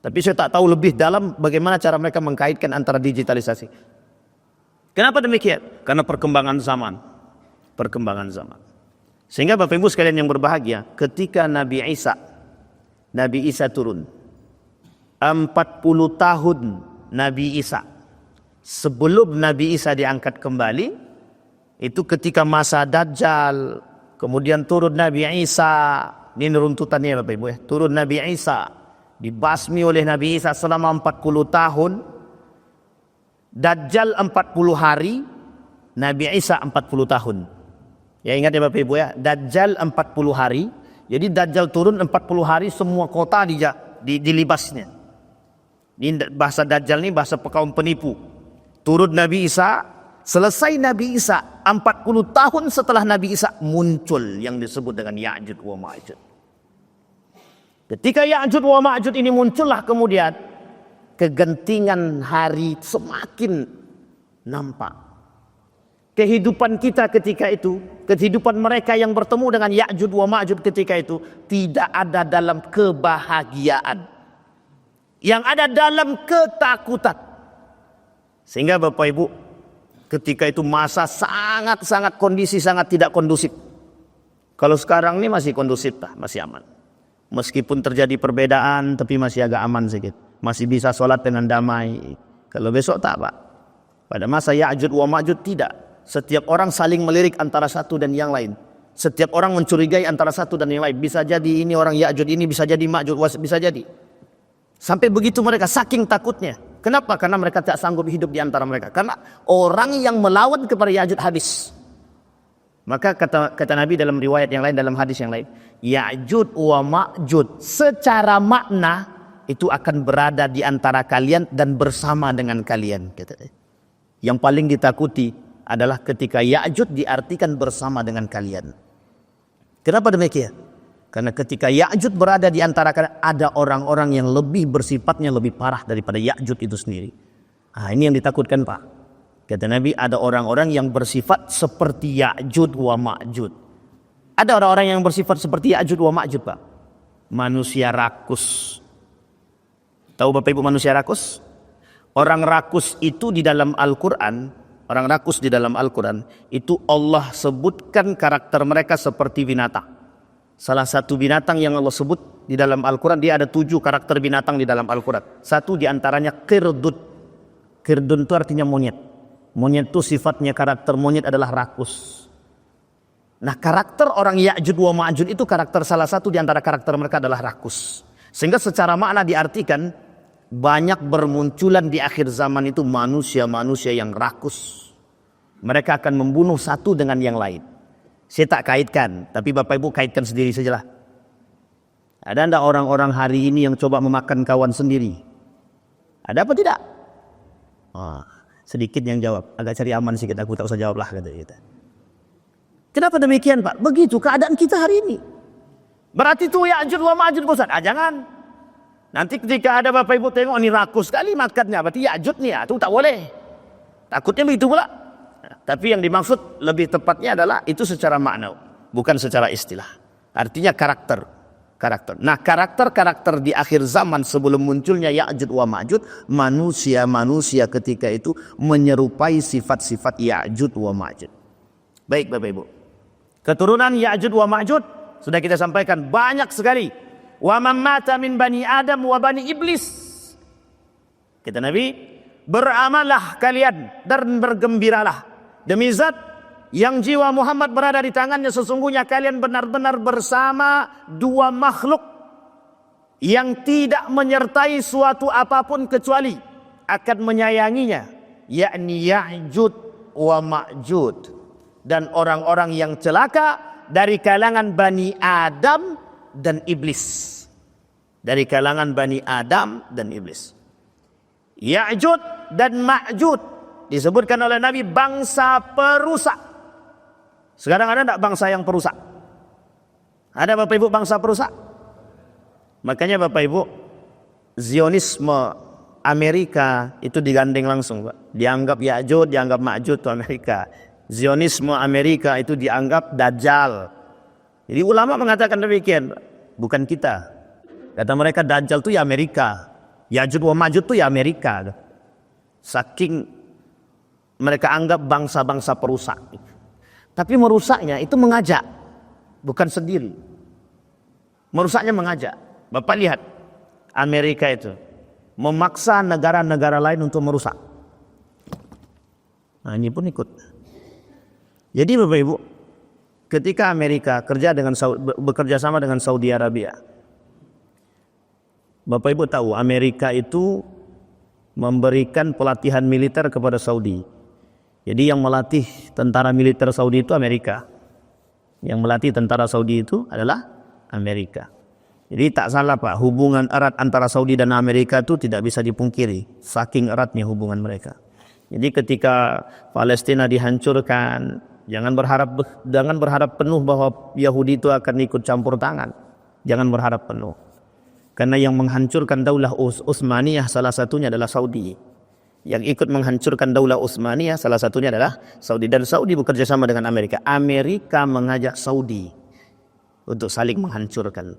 Tapi saya tak tahu lebih dalam bagaimana cara mereka mengkaitkan antara digitalisasi. Kenapa demikian? Karena perkembangan zaman. Perkembangan zaman. Sehingga Bapak Ibu sekalian yang berbahagia, ketika Nabi Isa turun 40 tahun Nabi Isa sebelum Nabi Isa diangkat kembali, itu ketika masa Dajjal, kemudian turun Nabi Isa. Ini runtutannya Bapak Ibu ya. Turun Nabi Isa, dibasmi oleh Nabi Isa selama 40 tahun, Dajjal 40 hari, Nabi Isa 40 tahun. Ya ingat ya Bapak Ibu ya, Dajjal 40 hari. Jadi Dajjal turun 40 hari semua kota dilibasnya. Ini bahasa Dajjal ini bahasa kaum penipu. Turun Nabi Isa, selesai Nabi Isa 40 tahun setelah Nabi Isa muncul yang disebut dengan Ya'juj wa Ma'juj. Ketika Ya'juj wa Ma'juj ini muncullah kemudian kegentingan hari semakin nampak. Kehidupan kita ketika itu, kehidupan mereka yang bertemu dengan Ya'juj wa Ma'juj ketika itu tidak ada dalam kebahagiaan. Yang ada dalam ketakutan. Sehingga Bapak Ibu, ketika itu masa sangat-sangat kondisi sangat tidak kondusif. Kalau sekarang ini masih kondusif, masih aman. Meskipun terjadi perbedaan tapi masih agak aman sedikit. Masih bisa sholat dengan damai. Kalau besok tak Pak. Pada masa Ya'juj wa Ma'juj tidak. Setiap orang saling melirik antara satu dan yang lain. Setiap orang mencurigai antara satu dan yang lain. Bisa jadi ini orang Ya'juj, ini bisa jadi Ma'juj, bisa jadi. Sampai begitu mereka saking takutnya. Kenapa? Karena mereka tak sanggup hidup di antara mereka. Karena orang yang melawan kepada Ya'juj habis. Maka kata Nabi dalam riwayat yang lain, dalam hadis yang lain, Ya'juj wa Ma'juj secara makna itu akan berada di antara kalian dan bersama dengan kalian. Yang paling ditakuti adalah ketika Ya'juj diartikan bersama dengan kalian. Kenapa demikian? Karena ketika Ya'juj berada di antara kalian, ada orang-orang yang lebih bersifatnya lebih parah daripada Ya'juj itu sendiri. Ini yang ditakutkan Pak. Kata Nabi, ada orang-orang yang bersifat seperti Ya'jud wa Ma'jud. Ada orang-orang yang bersifat seperti Ya'jud wa Ma'jud Pak. Manusia rakus. Tahu Bapak Ibu manusia rakus? Orang rakus itu di dalam Al-Quran, orang rakus di dalam Al-Quran, itu Allah sebutkan karakter mereka seperti binatang. Salah satu binatang yang Allah sebut di dalam Al-Quran, dia ada 7 karakter binatang di dalam Al-Quran. Satu di antaranya qirdun. Qirdun itu artinya monyet. Monyet itu sifatnya, karakter monyet adalah rakus. Nah, karakter orang Ya'jud wa Ma'jud itu karakter, salah satu di antara karakter mereka adalah rakus. Sehingga secara makna diartikan banyak bermunculan di akhir zaman itu manusia-manusia yang rakus. Mereka akan membunuh satu dengan yang lain. Saya tak kaitkan, tapi Bapak Ibu kaitkan sendiri sajalah. Ada enggak orang-orang hari ini yang coba memakan kawan sendiri? Ada apa tidak? Sedikit yang jawab. Agak cari aman sedikit, aku tak usah jawab lah kata kita. Kenapa demikian Pak? Begitu keadaan kita hari ini. Berarti itu Ya'jud wa Ma'jud Ustaz. Jangan. Nanti ketika ada Bapak Ibu tengok ini rakus sekali makannya, berarti Ya'jud nih ya, itu tak boleh. Takutnya begitu pula. Tapi yang dimaksud lebih tepatnya adalah itu secara makna, bukan secara istilah. Artinya karakter. Nah, karakter-karakter di akhir zaman sebelum munculnya Ya'jud wa Ma'jud, manusia-manusia ketika itu menyerupai sifat-sifat Ya'jud wa Ma'jud. Baik Bapak Ibu. Keturunan Ya'jud wa Ma'jud sudah kita sampaikan banyak sekali. Wa man mata min bani Adam wa bani Iblis. Kata Nabi, beramallah kalian dan bergembiralah. Demi zat yang jiwa Muhammad berada di tangannya, sesungguhnya kalian benar-benar bersama 2 makhluk yang tidak menyertai suatu apapun kecuali akan menyayanginya, yakni Ya'jud wa Ma'jud, dan orang-orang yang celaka dari kalangan Bani Adam dan Iblis. Dari kalangan Bani Adam dan Iblis. Ya'jud dan Ma'jud disebutkan oleh Nabi bangsa perusak. Sekarang ada tidak bangsa yang perusak? Ada Bapak Ibu bangsa perusak? Makanya Bapak Ibu, Zionisme Amerika itu digandeng langsung Pak. Dianggap Ya'jud, dianggap Ma'jud itu Amerika. Zionisme Amerika itu dianggap Dajjal. Jadi ulama mengatakan demikian, bukan kita. Kata mereka Dajjal itu ya Amerika, Ya'jud wa Ma'jud itu ya Amerika. Saking mereka anggap bangsa-bangsa perusak. Tapi merusaknya itu mengajak, bukan sendiri. Merusaknya mengajak. Bapak lihat, Amerika itu memaksa negara-negara lain untuk merusak. Nah, ini pun ikut. Jadi Bapak Ibu, ketika Amerika bekerja sama dengan Saudi Arabia, Bapak Ibu tahu Amerika itu memberikan pelatihan militer kepada Saudi. Jadi yang melatih tentara militer Saudi itu Amerika. Yang melatih tentara Saudi itu adalah Amerika. Jadi tak salah Pak, hubungan erat antara Saudi dan Amerika itu tidak bisa dipungkiri. Saking eratnya hubungan mereka. Jadi ketika Palestina dihancurkan, jangan berharap penuh bahwa Yahudi itu akan ikut campur tangan. Jangan berharap penuh. Karena yang menghancurkan Daulah Utsmaniyah salah satunya adalah Saudi. Yang ikut menghancurkan Daulah Utsmaniyah salah satunya adalah Saudi. Dan Saudi bekerja sama dengan Amerika. Amerika mengajak Saudi untuk saling menghancurkan.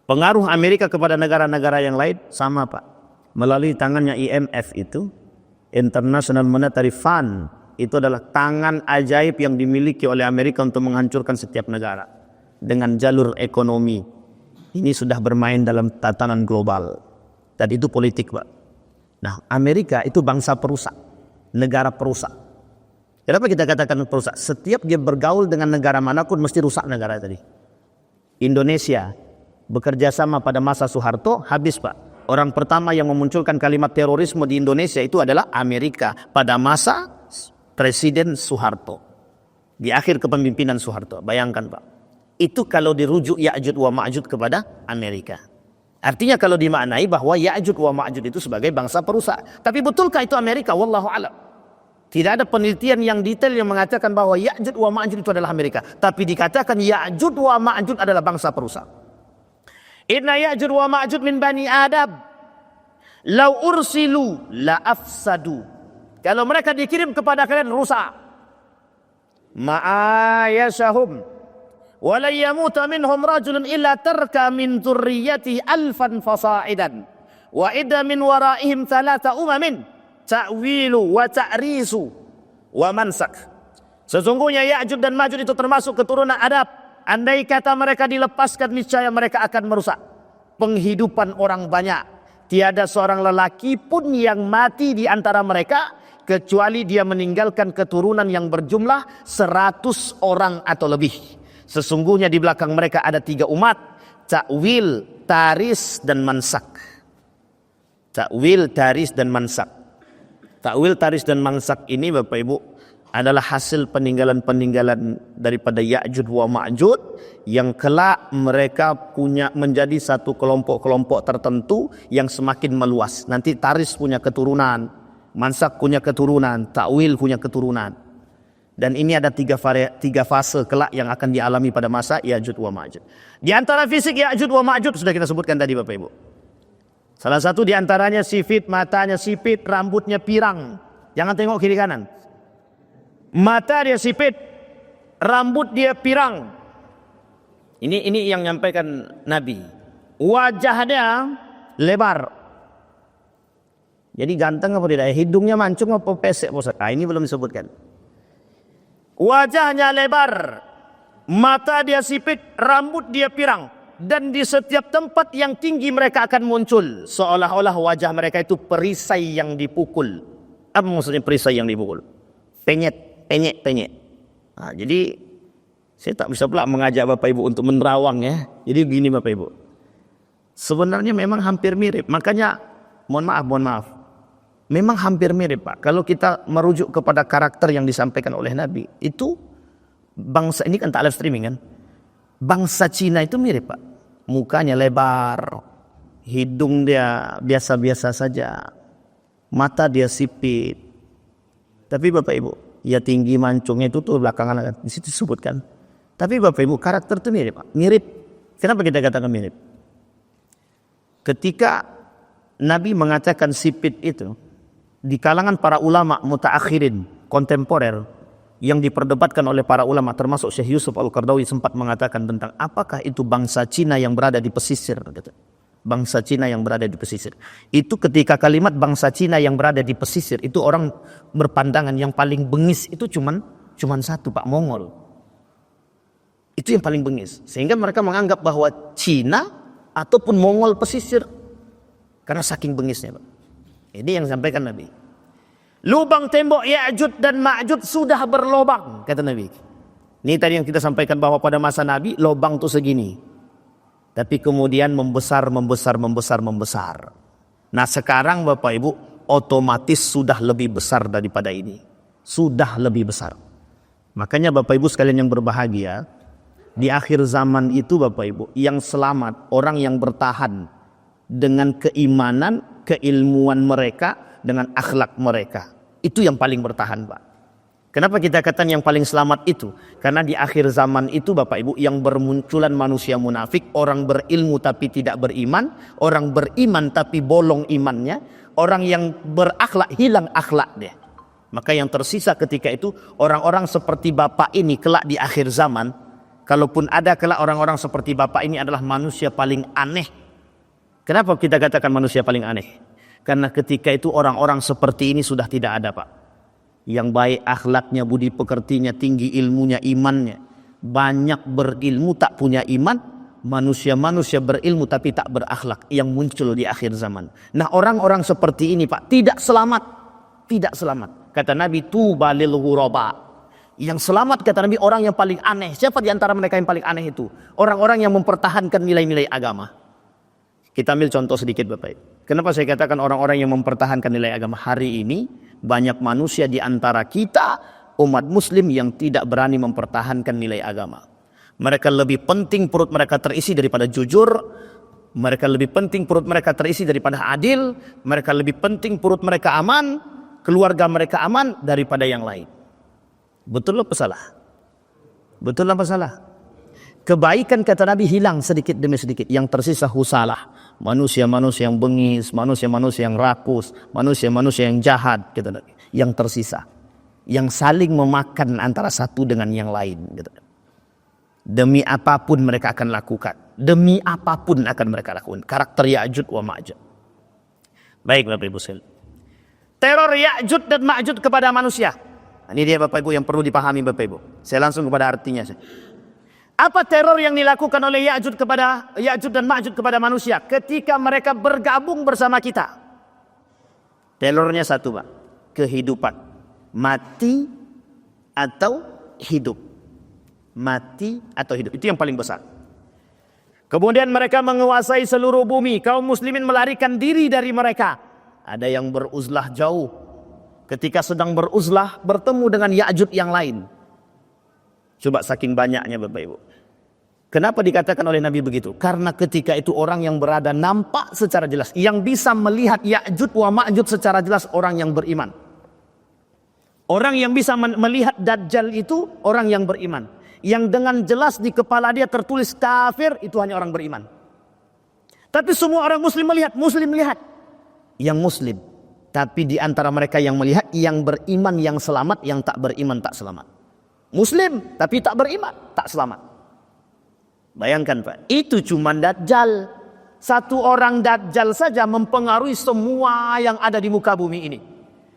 Pengaruh Amerika kepada negara-negara yang lain sama Pak. Melalui tangannya IMF itu, International Monetary Fund, itu adalah tangan ajaib yang dimiliki oleh Amerika untuk menghancurkan setiap negara. Dengan jalur ekonomi. Ini sudah bermain dalam tatanan global. Dan itu politik Pak. Nah, Amerika itu bangsa perusak, negara perusak. Kenapa kita katakan perusak? Setiap dia bergaul dengan negara manapun mesti rusak negara tadi. Indonesia bekerja sama pada masa Soeharto, habis Pak. Orang pertama yang memunculkan kalimat terorisme di Indonesia itu adalah Amerika pada masa Presiden Soeharto. Di akhir kepemimpinan Soeharto, bayangkan Pak. Itu kalau dirujuk Ya'jud wa Ma'jud kepada Amerika. Artinya kalau dimaknai bahwa Ya'jud wa Ma'jud itu sebagai bangsa perusak. Tapi betulkah itu Amerika? Wallahu a'lam. Tidak ada penelitian yang detail yang mengatakan bahwa Ya'jud wa Ma'jud itu adalah Amerika. Tapi dikatakan Ya'jud wa Ma'jud adalah bangsa perusak. Inna Ya'jud wa Ma'jud min bani Adam. Lau ursilu la afsadu. Kalau mereka dikirim kepada kalian rusak. Ma'ayashahum wa la yamuta minhum rajulun illa tarka min dzurriyyatihi alfan fasa'idan wa idda min waraihim thalatha umamin ta'wilu wa ta'risu wa mansak. Sesungguhnya Ya'juj dan Ma'juj itu termasuk keturunan Adam. Andai kata mereka dilepaskan, niscaya mereka akan merusak penghidupan orang banyak. Tiada seorang lelaki pun yang mati di antara mereka kecuali dia meninggalkan keturunan yang berjumlah 100 orang atau lebih. Sesungguhnya di belakang mereka ada 3 umat, Ta'wil, Taris, dan Mansak. Ta'wil, Taris, dan Mansak. Ta'wil, Taris, dan Mansak ini Bapak Ibu adalah hasil peninggalan-peninggalan daripada Ya'juj wa Ma'juj yang kelak mereka punya menjadi satu kelompok-kelompok tertentu yang semakin meluas. Nanti Taris punya keturunan, Mansak punya keturunan, Ta'wil punya keturunan. Dan ini ada 3 fase kelak yang akan dialami pada masa Ya'juj wa Ma'juj. Di antara fisik Ya'juj wa Ma'juj sudah kita sebutkan tadi Bapak Ibu. Salah satu di antaranya sifit, matanya sipit, rambutnya pirang. Jangan tengok kiri kanan. Mata dia sipit, rambut dia pirang. Ini yang nyampaikan Nabi. Wajahnya lebar. Jadi ganteng apa tidak? Hidungnya mancung apa pesek? Ini belum disebutkan. Wajahnya lebar, mata dia sipit, rambut dia pirang. Dan di setiap tempat yang tinggi mereka akan muncul. Seolah-olah wajah mereka itu perisai yang dipukul. Apa maksudnya perisai yang dipukul? Penyet. Nah, jadi saya tak bisa pula mengajak Bapak Ibu untuk menerawang ya. Jadi begini Bapak Ibu. Sebenarnya memang hampir mirip. Makanya mohon maaf. Memang hampir mirip Pak. Kalau kita merujuk kepada karakter yang disampaikan oleh Nabi, itu bangsa ini kan tak live streaming kan. Bangsa Cina itu mirip Pak. Mukanya lebar, hidung dia biasa-biasa saja, mata dia sipit. Tapi Bapak Ibu, ya tinggi mancungnya itu tuh belakangan di situ disebutkan. Tapi Bapak Ibu karakter itu mirip Pak. Mirip. Kenapa kita katakan mirip? Ketika Nabi mengatakan sipit itu, di kalangan para ulama mutaakhirin kontemporer yang diperdebatkan oleh para ulama termasuk Syekh Yusuf Al-Qaradawi sempat mengatakan tentang apakah itu bangsa Cina yang berada di pesisir gitu. Bangsa Cina yang berada di pesisir. Itu ketika kalimat bangsa Cina yang berada di pesisir itu orang berpandangan yang paling bengis itu cuman satu Pak, Mongol. Itu yang paling bengis. Sehingga mereka menganggap bahwa Cina ataupun Mongol pesisir karena saking bengisnya Pak. Ini yang disampaikan Nabi. Lubang tembok Ya'juj dan Ma'juj sudah berlobang kata Nabi. Ini tadi yang kita sampaikan bahwa pada masa Nabi lobang itu segini. Tapi kemudian membesar. Nah sekarang Bapak Ibu otomatis sudah lebih besar daripada ini. Sudah lebih besar. Makanya Bapak Ibu sekalian yang berbahagia, di akhir zaman itu Bapak Ibu yang selamat orang yang bertahan dengan keimanan, keilmuan mereka, dengan akhlak mereka. Itu yang paling bertahan Pak. Kenapa kita katakan yang paling selamat itu? Karena di akhir zaman itu Bapak Ibu yang bermunculan manusia munafik, orang berilmu tapi tidak beriman, orang beriman tapi bolong imannya, orang yang berakhlak hilang akhlaknya. Maka yang tersisa ketika itu orang-orang seperti Bapak ini kelak di akhir zaman, kalaupun ada kelak orang-orang seperti Bapak ini adalah manusia paling aneh. Kenapa kita katakan manusia paling aneh? Karena ketika itu orang-orang seperti ini sudah tidak ada Pak. Yang baik akhlaknya, budi pekertinya, tinggi ilmunya, imannya. Banyak berilmu tak punya iman. Manusia-manusia berilmu tapi tak berakhlak. Yang muncul di akhir zaman. Nah orang-orang seperti ini Pak tidak selamat. Tidak selamat. Kata Nabi tuba lil ghuraba. Yang selamat kata Nabi orang yang paling aneh. Siapa di antara mereka yang paling aneh itu? Orang-orang yang mempertahankan nilai-nilai agama. Kita ambil contoh sedikit Bapak Ibu. Kenapa saya katakan orang-orang yang mempertahankan nilai agama hari ini banyak manusia di antara kita umat muslim yang tidak berani mempertahankan nilai agama. Mereka lebih penting perut mereka terisi daripada jujur. Mereka lebih penting perut mereka terisi daripada adil. Mereka lebih penting perut mereka aman, keluarga mereka aman daripada yang lain. Betul apa salah? Betul apa salah? Kebaikan kata Nabi hilang sedikit demi sedikit. Yang tersisa husalah. Manusia-manusia yang bengis, manusia-manusia yang rakus, manusia-manusia yang jahat, kata Nabi. Yang tersisa. Yang saling memakan antara satu dengan yang lain. Kata Nabi. Demi apapun mereka akan lakukan. Demi apapun akan mereka lakukan. Karakter Ya'jud wa Ma'jud. Baik Bapak Ibu sekalian. Teror Ya'jud dan Ma'jud kepada manusia. Ini dia Bapak Ibu yang perlu dipahami Bapak Ibu. Saya langsung kepada artinya. Apa teror yang dilakukan oleh Ya'jud dan Ma'jud kepada manusia ketika mereka bergabung bersama kita? Terornya satu Pak. Kehidupan. Mati atau hidup. Mati atau hidup. Itu yang paling besar. Kemudian mereka menguasai seluruh bumi. Kaum muslimin melarikan diri dari mereka. Ada yang beruzlah jauh. Ketika sedang beruzlah bertemu dengan Ya'jud yang lain. Coba saking banyaknya Bapak Ibu. Kenapa dikatakan oleh Nabi begitu? Karena ketika itu orang yang berada nampak secara jelas. Yang bisa melihat Ya'jud wa Ma'jud secara jelas orang yang beriman. Orang yang bisa melihat Dajjal itu orang yang beriman. Yang dengan jelas di kepala dia tertulis kafir, itu hanya orang beriman. Tapi semua orang muslim melihat. Yang muslim. Tapi di antara mereka yang melihat, yang beriman yang selamat, yang tak beriman tak selamat. Muslim tapi tak beriman tak selamat. Bayangkan Pak, itu cuma Dajjal. Satu orang Dajjal saja mempengaruhi semua yang ada di muka bumi ini.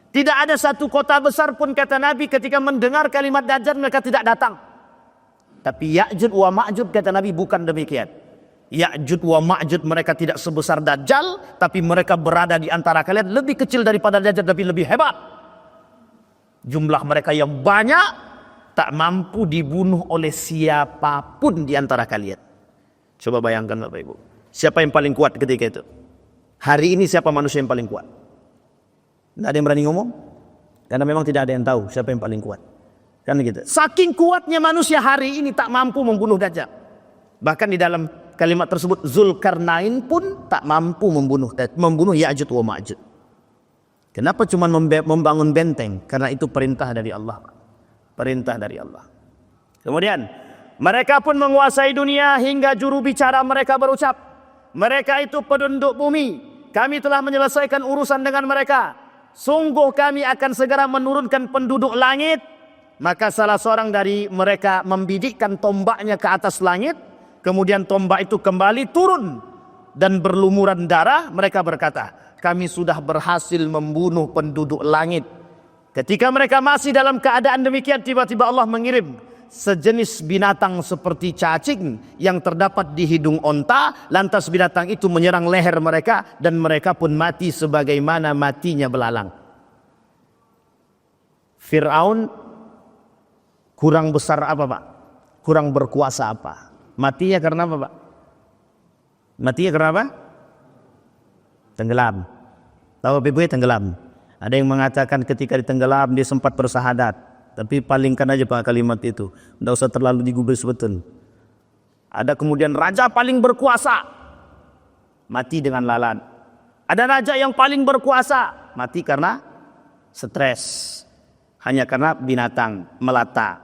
Tidak ada satu kota besar pun kata Nabi ketika mendengar kalimat Dajjal mereka tidak datang. Tapi Ya'jud wa Ma'jud kata Nabi bukan demikian. Ya'jud wa Ma'jud mereka tidak sebesar Dajjal, tapi mereka berada di antara kalian lebih kecil daripada Dajjal tapi lebih hebat. Jumlah mereka yang banyak tak mampu dibunuh oleh siapapun di antara kalian. Coba bayangkan Bapak Ibu. Siapa yang paling kuat ketika itu? Hari ini siapa manusia yang paling kuat? Tidak ada yang berani ngomong. Karena memang tidak ada yang tahu siapa yang paling kuat. Kan gitu. Saking kuatnya manusia hari ini tak mampu membunuh Dajjal. Bahkan di dalam kalimat tersebut Zulkarnain pun tak mampu membunuh Ya'jud wa Ma'jud. Kenapa cuma membangun benteng? Karena itu perintah dari Allah. Perintah dari Allah. Kemudian mereka pun menguasai dunia hingga juru bicara mereka berucap, mereka itu penduduk bumi. Kami telah menyelesaikan urusan dengan mereka. Sungguh kami akan segera menurunkan penduduk langit. Maka salah seorang dari mereka membidikkan tombaknya ke atas langit. Kemudian tombak itu kembali turun dan berlumuran darah. Mereka berkata, kami sudah berhasil membunuh penduduk langit. Ketika mereka masih dalam keadaan demikian, tiba-tiba Allah mengirim sejenis binatang seperti cacing yang terdapat di hidung onta. Lantas binatang itu menyerang leher mereka dan mereka pun mati sebagaimana matinya belalang. Fir'aun kurang besar apa Pak? Kurang berkuasa apa? Matinya karena apa Pak? Matinya karena apa? Tenggelam. Tahu Ibu tenggelam. Ada yang mengatakan ketika ditenggelam dia sempat bersahadat. Tapi palingkan aja Pak kalimat itu. Tidak usah terlalu digubris betul. Ada kemudian raja paling berkuasa. Mati dengan lalat. Ada raja yang paling berkuasa. Mati karena stres. Hanya karena binatang melata.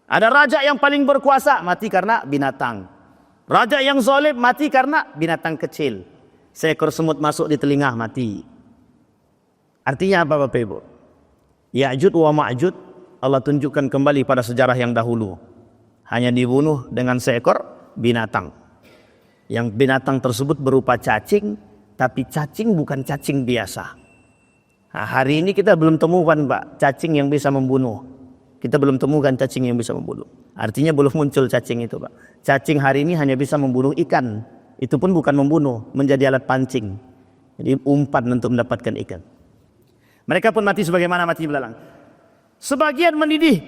Ada raja yang paling berkuasa, mati karena binatang. Raja yang zalim mati karena binatang kecil. Seekor semut masuk di telinga, mati. Artinya apa Bapak Ibu? Ya'jud wa Ma'jud Allah tunjukkan kembali pada sejarah yang dahulu. Hanya dibunuh dengan seekor binatang. Yang binatang tersebut berupa cacing, tapi cacing bukan cacing biasa. Nah, hari ini kita belum temukan Pak cacing yang bisa membunuh. Kita belum temukan cacing yang bisa membunuh. Artinya belum muncul cacing itu Pak. Cacing hari ini hanya bisa membunuh ikan. Itu pun bukan membunuh, menjadi alat pancing. Jadi umpan untuk mendapatkan ikan. Mereka pun mati sebagaimana mati belalang. Sebagian menindih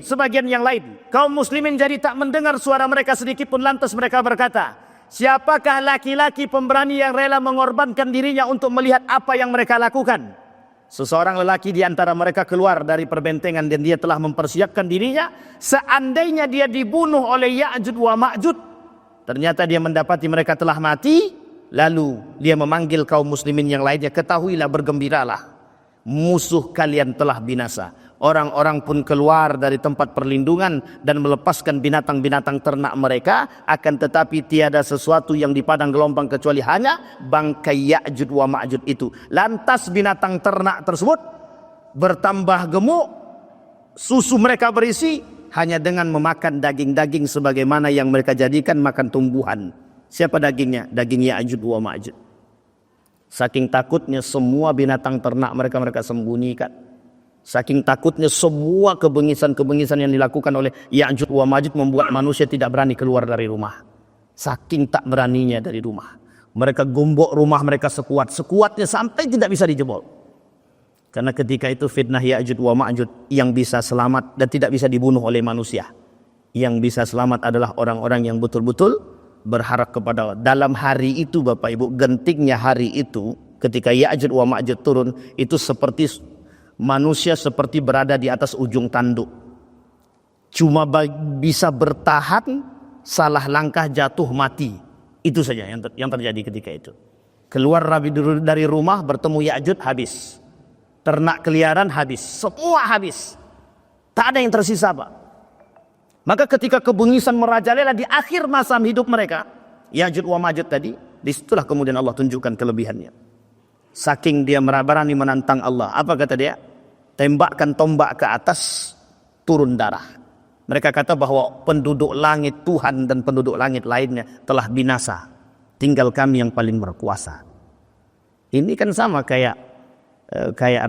sebagian yang lain. Kaum muslimin jadi tak mendengar suara mereka sedikit pun, lantas mereka berkata, siapakah laki-laki pemberani yang rela mengorbankan dirinya untuk melihat apa yang mereka lakukan? Seseorang lelaki di antara mereka keluar dari perbentengan dan dia telah mempersiapkan dirinya. Seandainya dia dibunuh oleh Ya'jud wa Ma'jud, ternyata dia mendapati mereka telah mati. Lalu dia memanggil kaum muslimin yang lainnya, ketahuilah, bergembiralah, musuh kalian telah binasa. Orang-orang pun keluar dari tempat perlindungan dan melepaskan binatang-binatang ternak mereka, akan tetapi tiada sesuatu yang di padang gelombang kecuali hanya bangkai Ya'juj wa Ma'juj itu. Lantas binatang ternak tersebut bertambah gemuk, susu mereka berisi hanya dengan memakan daging-daging sebagaimana yang mereka jadikan makan tumbuhan. Siapa dagingnya? Daging Ya'juj wa Ma'juj. Saking takutnya semua binatang ternak mereka sembunyikan. Saking takutnya semua kebengisan-kebengisan yang dilakukan oleh Ya'juj wa Ma'juj membuat manusia tidak berani keluar dari rumah. Saking tak beraninya dari rumah. Mereka gombok rumah mereka sekuat-sekuatnya sampai tidak bisa dijebol. Karena ketika itu fitnah Ya'juj wa Ma'juj, yang bisa selamat dan tidak bisa dibunuh oleh manusia. Yang bisa selamat adalah orang-orang yang betul-betul berharap kepada Allah. Dalam hari itu Bapak Ibu, gentingnya hari itu ketika Ya'juj wa Ma'juj turun, itu seperti manusia seperti berada di atas ujung tanduk. Cuma bisa bertahan, salah langkah jatuh mati. Itu saja yang terjadi ketika itu. Keluar dari rumah bertemu Ya'juj, habis. Ternak keliaran habis, semua habis. Tak ada yang tersisa Pak. Maka ketika kebengisan merajalela di akhir masa hidup mereka, Ya'juj wa Ma'juj tadi, disitulah kemudian Allah tunjukkan kelebihannya. Saking dia berani menantang Allah. Apa kata dia? Tembakkan tombak ke atas, turun darah. Mereka kata bahwa penduduk langit Tuhan dan penduduk langit lainnya telah binasa. Tinggal kami yang paling berkuasa. Ini kan sama kayak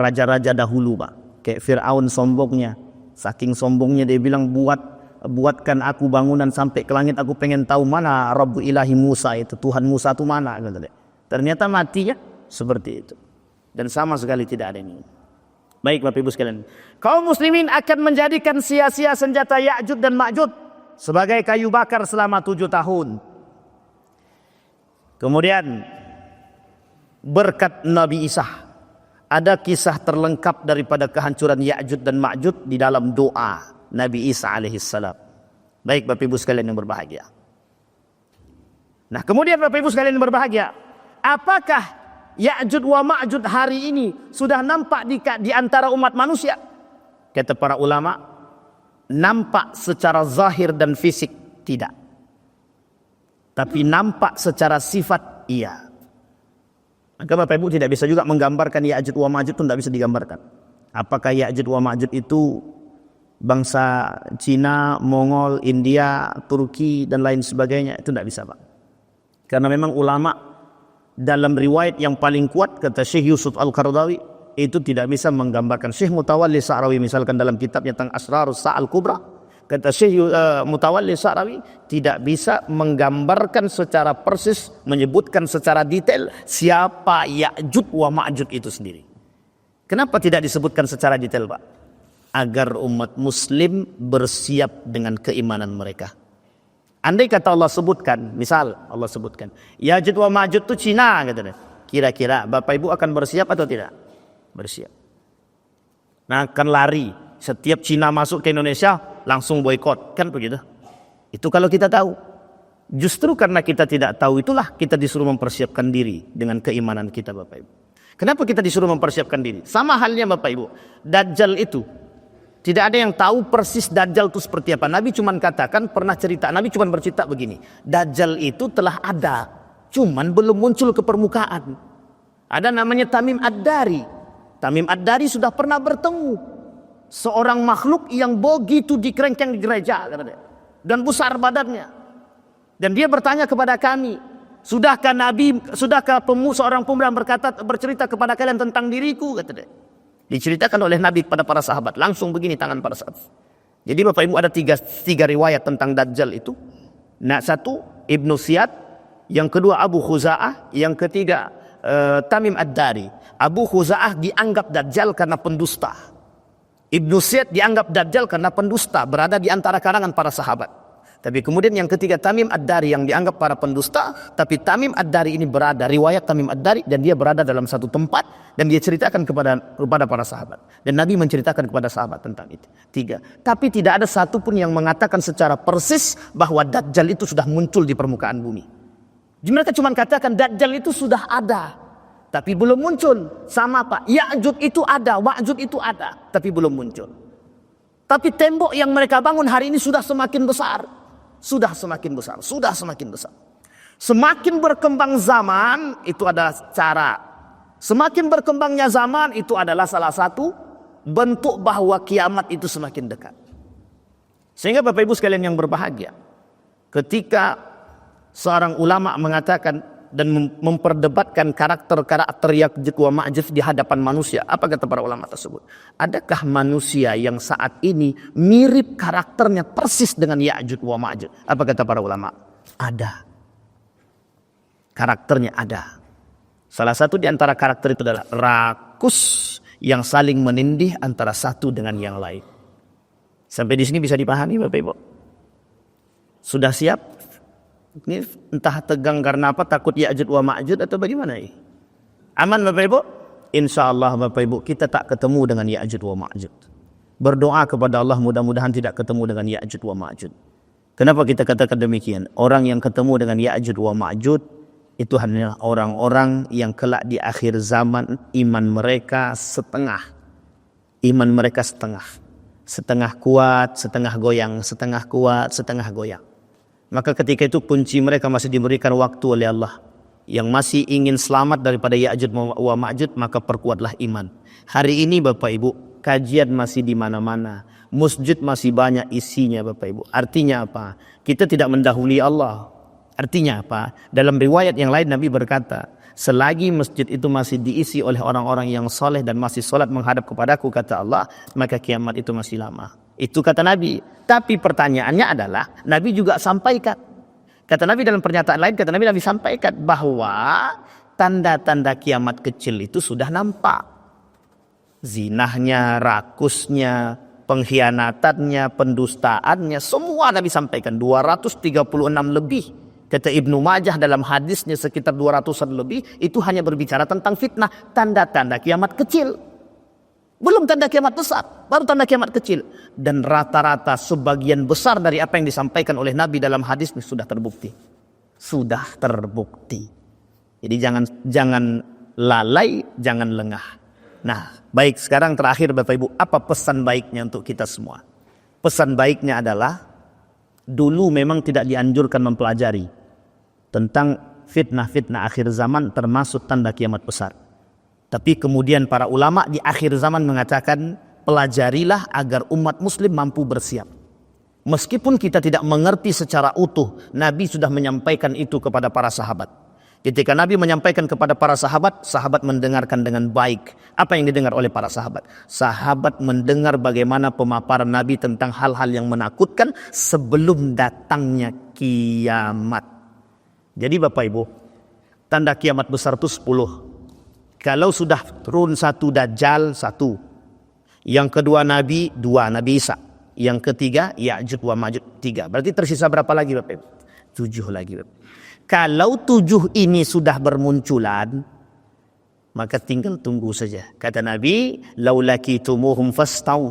raja-raja dahulu Pak. Kayak Fir'aun sombongnya. Saking sombongnya dia bilang, buatkan aku bangunan sampai ke langit, aku pengen tahu mana Rabbu ilahi Musa itu, Tuhan Musa itu mana. Ternyata mati ya. Seperti itu. Dan sama sekali tidak ada ini. Baik Bapak Ibu sekalian, kaum muslimin akan menjadikan sia-sia senjata Ya'juj dan Ma'juj sebagai kayu bakar selama 7 tahun. Kemudian berkat Nabi Isa, ada kisah terlengkap daripada kehancuran Ya'juj dan Ma'juj di dalam doa Nabi Isa alaihissalam. Baik Bapak Ibu sekalian yang berbahagia. Nah kemudian Bapak Ibu sekalian yang berbahagia, apakah Ya'juj wa Ma'juj hari ini sudah nampak di antara umat manusia? Kata para ulama, nampak secara zahir dan fisik tidak. Tapi nampak secara sifat iya. Maka Bapak Ibu tidak bisa juga menggambarkan Ya'juj wa Ma'juj itu tidak bisa digambarkan. Apakah Ya'juj wa Ma'juj itu bangsa Cina, Mongol, India, Turki dan lain sebagainya? Itu tidak bisa Pak. Karena memang ulama dalam riwayat yang paling kuat, kata Syekh Yusuf Al-Qaradawi, itu tidak bisa menggambarkan. Syekh Mutawalli Sa'rawi misalkan dalam kitabnya tentang Asrarus Sa'al Kubra, kata Syekh Mutawalli Sa'rawi tidak bisa menggambarkan secara persis, menyebutkan secara detail siapa Ya'juj wa Ma'juj itu sendiri. Kenapa tidak disebutkan secara detail Pak? Agar umat muslim bersiap dengan keimanan mereka. Andai kata Allah sebutkan, misal Allah sebutkan Ya'juj wa Ma'juj itu Cina, gitu. Kira-kira Bapak Ibu akan bersiap atau tidak? Bersiap. Nah, akan lari. Setiap Cina masuk ke Indonesia langsung boikot, kan begitu? Itu kalau kita tahu. Justru karena kita tidak tahu itulah kita disuruh mempersiapkan diri dengan keimanan kita Bapak Ibu. Kenapa kita disuruh mempersiapkan diri? Sama halnya Bapak Ibu, Dajjal itu tidak ada yang tahu persis Dajjal itu seperti apa. Nabi cuma katakan, pernah cerita, Nabi cuma bercerita begini, Dajjal itu telah ada, cuman belum muncul ke permukaan. Ada namanya Tamim Ad-Dari. Tamim Ad-Dari sudah pernah bertemu seorang makhluk yang begitu dikerengkeng di gereja dan besar badannya. Dan dia bertanya kepada kami, sudahkah seorang pemuda bercerita kepada kalian tentang diriku? Kata dia. Diceritakan oleh Nabi kepada para sahabat. Langsung begini tangan para sahabat. Jadi Bapak Ibu ada tiga riwayat tentang Dajjal itu. Nah, satu Ibnu Siyad, yang kedua Abu Khuza'ah, yang ketiga Tamim Ad-Dari. Abu Khuza'ah dianggap Dajjal karena pendusta. Ibnu Siyad dianggap Dajjal karena pendusta, berada di antara kalangan para sahabat. Tapi kemudian yang ketiga Tamim Ad-Dari yang dianggap para pendusta, tapi Tamim Ad-Dari ini berada, riwayat Tamim Ad-Dari, dan dia berada dalam satu tempat dan dia ceritakan kepada para sahabat. Dan Nabi menceritakan kepada sahabat tentang itu. 3. Tapi tidak ada satupun yang mengatakan secara persis bahwa Dajjal itu sudah muncul di permukaan bumi. Jadi mereka cuma katakan Dajjal itu sudah ada, tapi belum muncul. Sama Pak, Ya'juj itu ada, Ma'juj itu ada, tapi belum muncul. Tapi tembok yang mereka bangun hari ini sudah semakin besar. Sudah semakin besar. Sudah semakin besar. Semakin berkembang zaman, itu ada cara. Semakin berkembangnya zaman, itu adalah salah satu bentuk bahwa kiamat itu semakin dekat. Sehingga Bapak Ibu sekalian yang berbahagia, ketika seorang ulama mengatakan dan memperdebatkan karakter-karakter Ya'juj wa Ma'juj di hadapan manusia, apa kata para ulama tersebut? Adakah manusia yang saat ini mirip karakternya persis dengan Ya'juj wa Ma'juj? Apa kata para ulama? Ada. Karakternya ada. Salah satu di antara karakter itu adalah rakus yang saling menindih antara satu dengan yang lain. Sampai di sini bisa dipahami Bapak Ibu? Sudah siap? Ini entah tegang karena apa, takut Ya'juj wa Ma'juj atau bagaimana ini? Aman Bapak Ibu? Insya Allah Bapak Ibu, kita tak ketemu dengan Ya'juj wa Ma'juj. Berdoa kepada Allah mudah-mudahan tidak ketemu dengan Ya'juj wa Ma'juj. Kenapa kita katakan demikian? Orang yang ketemu dengan Ya'juj wa Ma'juj itu hanya orang-orang yang kelak di akhir zaman iman mereka setengah. Iman mereka setengah. Setengah kuat, setengah goyang, setengah kuat, setengah goyang. Maka ketika itu kunci mereka masih diberikan waktu oleh Allah. Yang masih ingin selamat daripada Ya'juj wa Ma'juj, maka perkuatlah iman. Hari ini Bapak Ibu, kajian masih di mana-mana. Masjid masih banyak isinya Bapak Ibu. Artinya apa? Kita tidak mendahului Allah. Artinya apa? Dalam riwayat yang lain Nabi berkata, selagi masjid itu masih diisi oleh orang-orang yang soleh dan masih sholat menghadap kepadaku, kata Allah, maka kiamat itu masih lama. Itu kata Nabi. Tapi pertanyaannya adalah, Nabi juga sampaikan. Kata Nabi dalam pernyataan lain, kata Nabi sampaikan bahwa tanda-tanda kiamat kecil itu sudah nampak. Zinahnya, rakusnya, pengkhianatannya, pendustaannya, semua Nabi sampaikan. 236 lebih. Kata Ibnu Majah dalam hadisnya sekitar 200-an lebih, itu hanya berbicara tentang fitnah, tanda-tanda kiamat kecil. Belum tanda kiamat besar, baru tanda kiamat kecil. Dan rata-rata sebagian besar dari apa yang disampaikan oleh Nabi dalam hadis ini sudah terbukti. Sudah terbukti. Jadi jangan lalai, jangan lengah. Nah, baik, sekarang terakhir Bapak Ibu, apa pesan baiknya untuk kita semua? Pesan baiknya adalah, dulu memang tidak dianjurkan mempelajari tentang fitnah-fitnah akhir zaman termasuk tanda kiamat besar. Tapi kemudian para ulama di akhir zaman mengatakan, pelajarilah agar umat muslim mampu bersiap. Meskipun kita tidak mengerti secara utuh, Nabi sudah menyampaikan itu kepada para sahabat. Ketika Nabi menyampaikan kepada para sahabat, sahabat mendengarkan dengan baik. Apa yang didengar oleh para sahabat? Sahabat mendengar bagaimana pemaparan Nabi tentang hal-hal yang menakutkan sebelum datangnya kiamat. Jadi Bapak Ibu, tanda kiamat besar itu 10. Kalau sudah turun satu Dajjal, 1. Yang kedua Nabi, 2, Nabi Isa. Yang ketiga Ya'juj wa Ma'juj, 3. Berarti tersisa berapa lagi Bapak Ibu? 7 lagi Bapak. Kalau 7 ini sudah bermunculan, maka tinggal tunggu saja. Kata Nabi, laulakitumuhum fastau.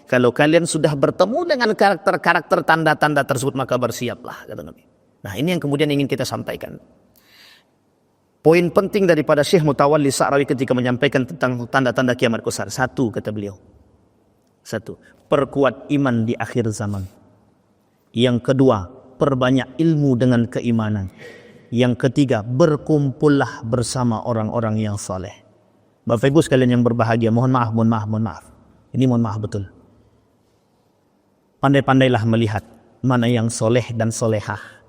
Kalau kalian sudah bertemu dengan karakter-karakter tanda-tanda tersebut, maka bersiaplah, kata Nabi. Nah, ini yang kemudian ingin kita sampaikan. Poin penting daripada Syekh Mutawalli Sa'rawi ketika menyampaikan tentang tanda-tanda kiamat besar. 1, kata beliau. 1, perkuat iman di akhir zaman. Yang kedua, perbanyak ilmu dengan keimanan. Yang ketiga, berkumpullah bersama orang-orang yang soleh. Bapak Ibu sekalian yang berbahagia, mohon maaf. Ini mohon maaf betul. Pandai-pandailah melihat mana yang soleh dan solehah.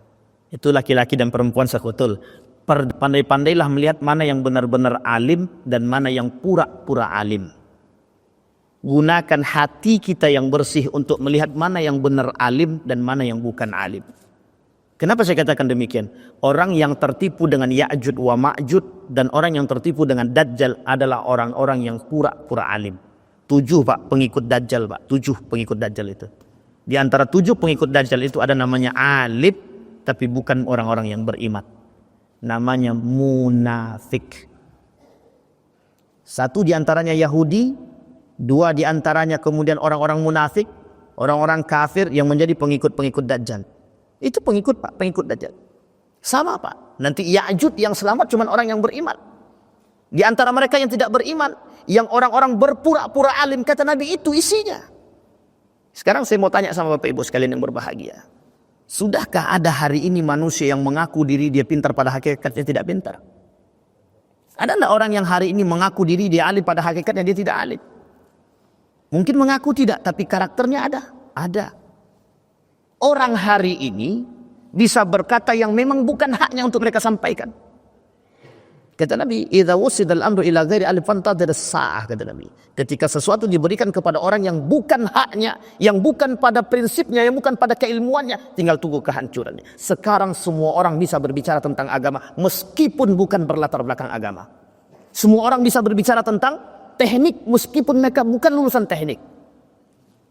Itu laki-laki dan perempuan sekutul. Pandai-pandailah melihat mana yang benar-benar alim dan mana yang pura-pura alim. Gunakan hati kita yang bersih untuk melihat mana yang benar alim dan mana yang bukan alim. Kenapa saya katakan demikian? Orang yang tertipu dengan Ya'juj wa Ma'juj dan orang yang tertipu dengan Dajjal adalah orang-orang yang pura-pura alim. 7 Pak pengikut Dajjal Pak. 7 pengikut Dajjal itu. Di antara 7 pengikut Dajjal itu ada namanya alim, tapi bukan orang-orang yang beriman. Namanya munafik. 1 di antaranya Yahudi, 2 di antaranya kemudian orang-orang munafik, orang-orang kafir yang menjadi pengikut-pengikut Dajjal. Itu pengikut Pak, pengikut Dajjal. Sama Pak. Nanti Ya'juj yang selamat cuma orang yang beriman. Di antara mereka yang tidak beriman, yang orang-orang berpura-pura alim, kata Nabi, itu isinya. Sekarang saya mau tanya sama Bapak Ibu sekalian yang berbahagia. Sudahkah ada hari ini manusia yang mengaku diri dia pintar pada hakikatnya tidak pintar? Ada enggak orang yang hari ini mengaku diri dia alim pada hakikatnya dia tidak alim? Mungkin mengaku tidak, tapi karakternya ada. Ada. Orang hari ini bisa berkata yang memang bukan haknya untuk mereka sampaikan. Kata Nabi, "Idza wusidal amru ila ghairi ahli fantadhir as-sa'ah," kata Nabi. Ketika sesuatu diberikan kepada orang yang bukan haknya, yang bukan pada prinsipnya, yang bukan pada keilmuannya, tinggal tunggu kehancurannya. Sekarang semua orang bisa berbicara tentang agama meskipun bukan berlatar belakang agama. Semua orang bisa berbicara tentang teknik meskipun mereka bukan lulusan teknik.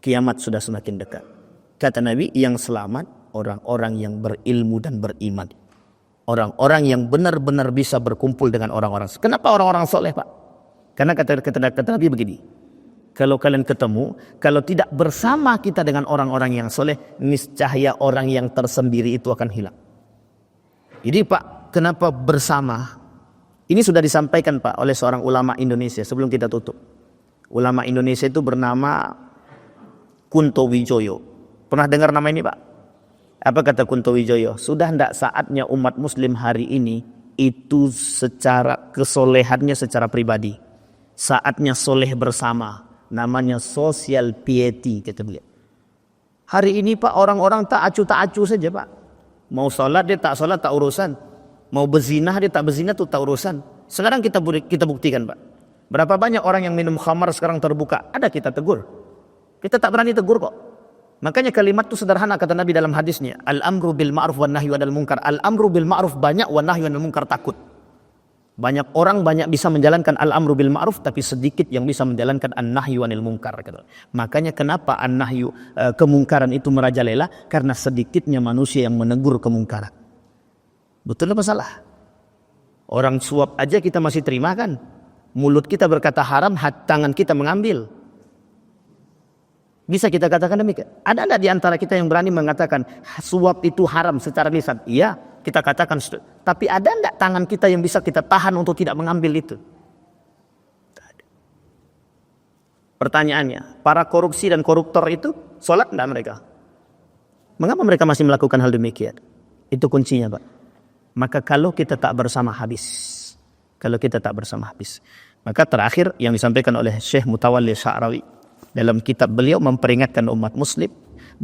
Kiamat sudah semakin dekat. Kata Nabi, yang selamat orang-orang yang berilmu dan beriman. Orang-orang yang benar-benar bisa berkumpul dengan orang-orang. Kenapa orang-orang soleh, Pak? Karena kata Nabi begini, kalau kalian ketemu, kalau tidak bersama kita dengan orang-orang yang soleh, niscaya orang yang tersendiri itu akan hilang. Jadi Pak, kenapa bersama? Ini sudah disampaikan Pak oleh seorang ulama Indonesia sebelum kita tutup. Ulama Indonesia itu bernama Kunto Wijoyo. Pernah dengar nama ini Pak? Apa kata Kunto Wijoyo? Sudah tidak saatnya umat muslim hari ini itu secara kesolehannya secara pribadi. Saatnya soleh bersama. Namanya social piety kata beliau. Hari ini Pak orang-orang tak acu saja Pak. Mau sholat dia tak sholat tak urusan. Mau berzinah dia tak berzinah tu tak urusan. Sekarang kita buktikan Pak. Berapa banyak orang yang minum khamar sekarang terbuka. Ada kita tegur. Kita tak berani tegur kok. Makanya kalimat itu sederhana kata Nabi dalam hadisnya. Al-amru bil ma'ruf wa nahyu 'anil munkar. Al-amru bil ma'ruf banyak wa nahyu 'anil munkar takut. Banyak orang banyak bisa menjalankan al-amru bil ma'ruf tapi sedikit yang bisa menjalankan an-nahyu 'anil munkar. Makanya kenapa an-nahyu kemungkaran itu merajalela? Karena sedikitnya manusia yang menegur kemungkaran. Betul apa salah? Orang suap aja kita masih terima kan? Mulut kita berkata haram, tangan kita mengambil. Bisa kita katakan demikian? Ada enggak di antara kita yang berani mengatakan suap itu haram secara lisan? Iya, kita katakan. Tapi ada enggak tangan kita yang bisa kita tahan untuk tidak mengambil itu? Pertanyaannya, para korupsi dan koruptor itu sholat enggak mereka? Mengapa mereka masih melakukan hal demikian? Itu kuncinya Pak. Maka kalau kita tak bersama habis. Kalau kita tak bersama habis. Maka terakhir yang disampaikan oleh Syekh Mutawalli Sya'rawi. Dalam kitab beliau memperingatkan umat muslim,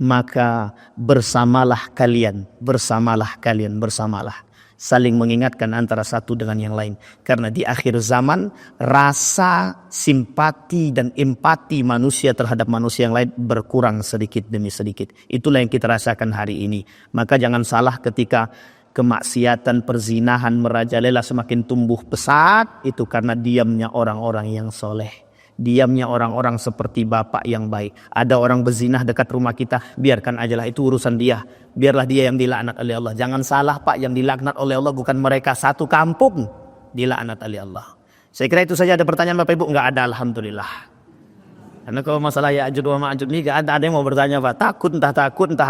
maka bersamalah kalian. Saling mengingatkan antara satu dengan yang lain. Karena di akhir zaman, rasa simpati dan empati manusia terhadap manusia yang lain berkurang sedikit demi sedikit. Itulah yang kita rasakan hari ini. Maka jangan salah ketika kemaksiatan, perzinahan merajalela semakin tumbuh pesat, itu karena diamnya orang-orang yang soleh. Diamnya orang-orang seperti bapak yang baik. Ada orang berzinah dekat rumah kita, biarkan ajalah itu urusan dia. Biarlah dia yang dilaknat oleh Allah. Jangan salah Pak, yang dilaknat oleh Allah bukan mereka, satu kampung dilaknat oleh Allah. Saya kira itu saja. Ada pertanyaan Bapak Ibu? Enggak ada, alhamdulillah. Karena kalau masalah Ya'juj wa Ma'juj ini enggak ada yang mau bertanya Pak. Takut, entah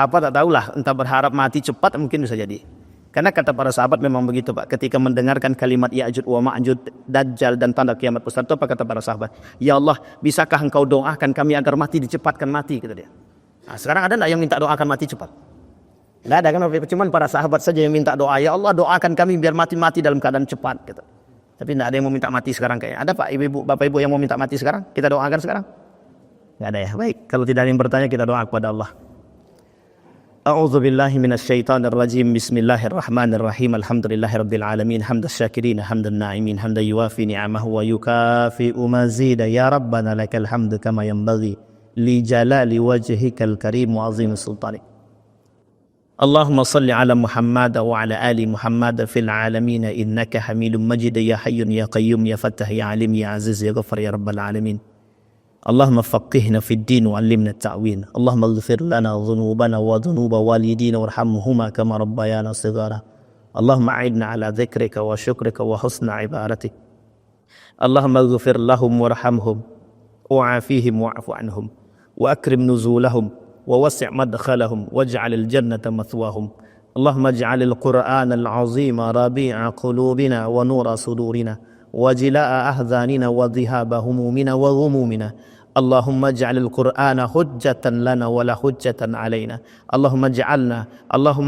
apa, tak tahulah. Entah berharap mati cepat, mungkin bisa jadi. Karena kata para sahabat memang begitu Pak. Ketika mendengarkan kalimat Ya'juj wa Ma'juj, Dajjal dan tanda kiamat besar itu apa kata para sahabat? Ya Allah, bisakah engkau doakan kami agar mati dicepatkan mati, kata dia. Nah, sekarang ada enggak yang minta doakan mati cepat? Enggak ada kan? Cuma para sahabat saja yang minta doa. Ya Allah, doakan kami biar mati dalam keadaan cepat, gitu. Tapi enggak ada yang mau minta mati sekarang kayaknya. Ada Pak, Ibu, Bapak Ibu yang mau minta mati sekarang? Kita doakan sekarang? Enggak ada ya. Baik, kalau tidak ada yang bertanya kita doa kepada Allah. أعوذ بالله من الشيطان الرجيم بسم الله الرحمن الرحيم الحمد لله رب العالمين حمد الشاكرين حمد الناعمين حمد يوافي نعمه ويكافئ مزيدا يا ربنا لك الحمد كما ينبغي لجلال وجهك الكريم وعظيم سلطانك اللهم صل على محمد وعلى آل محمد في العالمين إنك حميد مجيد يا حي يا قيوم يا فتح يا عليم يا عزيز يا غفر يا رب العالمين اللهم فقهنا في الدين وعلمنا التأويل اللهم اغفر لنا ذنوبنا وذنوب والدينا وارحمهما كما ربيانا صغارا اللهم أعنا على ذكرك وشكرك وحسن عبادتك اللهم اغفر لهم وارحمهم وعافيهم واعف عنهم وأكرم نزولهم ووسع مدخلهم واجعل الجنة مثواهم اللهم اجعل القرآن العظيم ربيع قلوبنا ونور صدورنا وجلاء أحزاننا وذهاب همومنا وغمومنا اللهم اجعل القرآن حجة لنا ولا حجة علينا. اللهم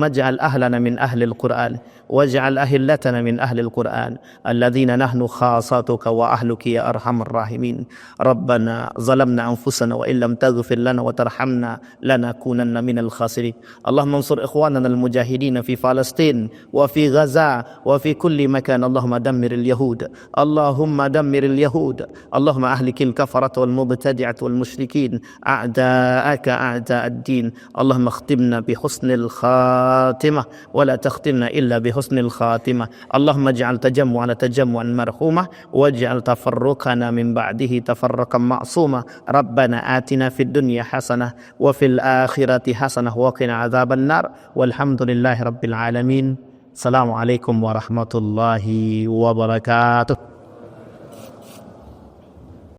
اجعل أهلنا من أهل القرآن، واجعل أهلتنا من أهل القرآن الذين نحن خاصتك وأهلك يا أرحم الراحمين. ربنا ظلمنا أنفسنا وإن لم تغفر لنا وترحمنا لنكونن من الخاسرين. اللهم انصر إخواننا المجاهدين في فلسطين وفي غزة وفي كل مكان. اللهم دمر اليهود، اللهم دمر اليهود، اللهم أهلك الكفرة والمبتدعة والمشركين أعداءك أعداء الدين. اللهم اختمنا بحسن الخاتمة ولا تختمنا إلا بحسن الخاتمة. اللهم اجعل تجمعنا تجمعا مرحوما، واجعل تفرقنا من بعده تفرقا معصوما. ربنا آتنا في الدنيا حسنة وفي الآخرة حسنة وقنا عذاب النار، والحمد لله رب العالمين. السلام عليكم ورحمة الله وبركاته.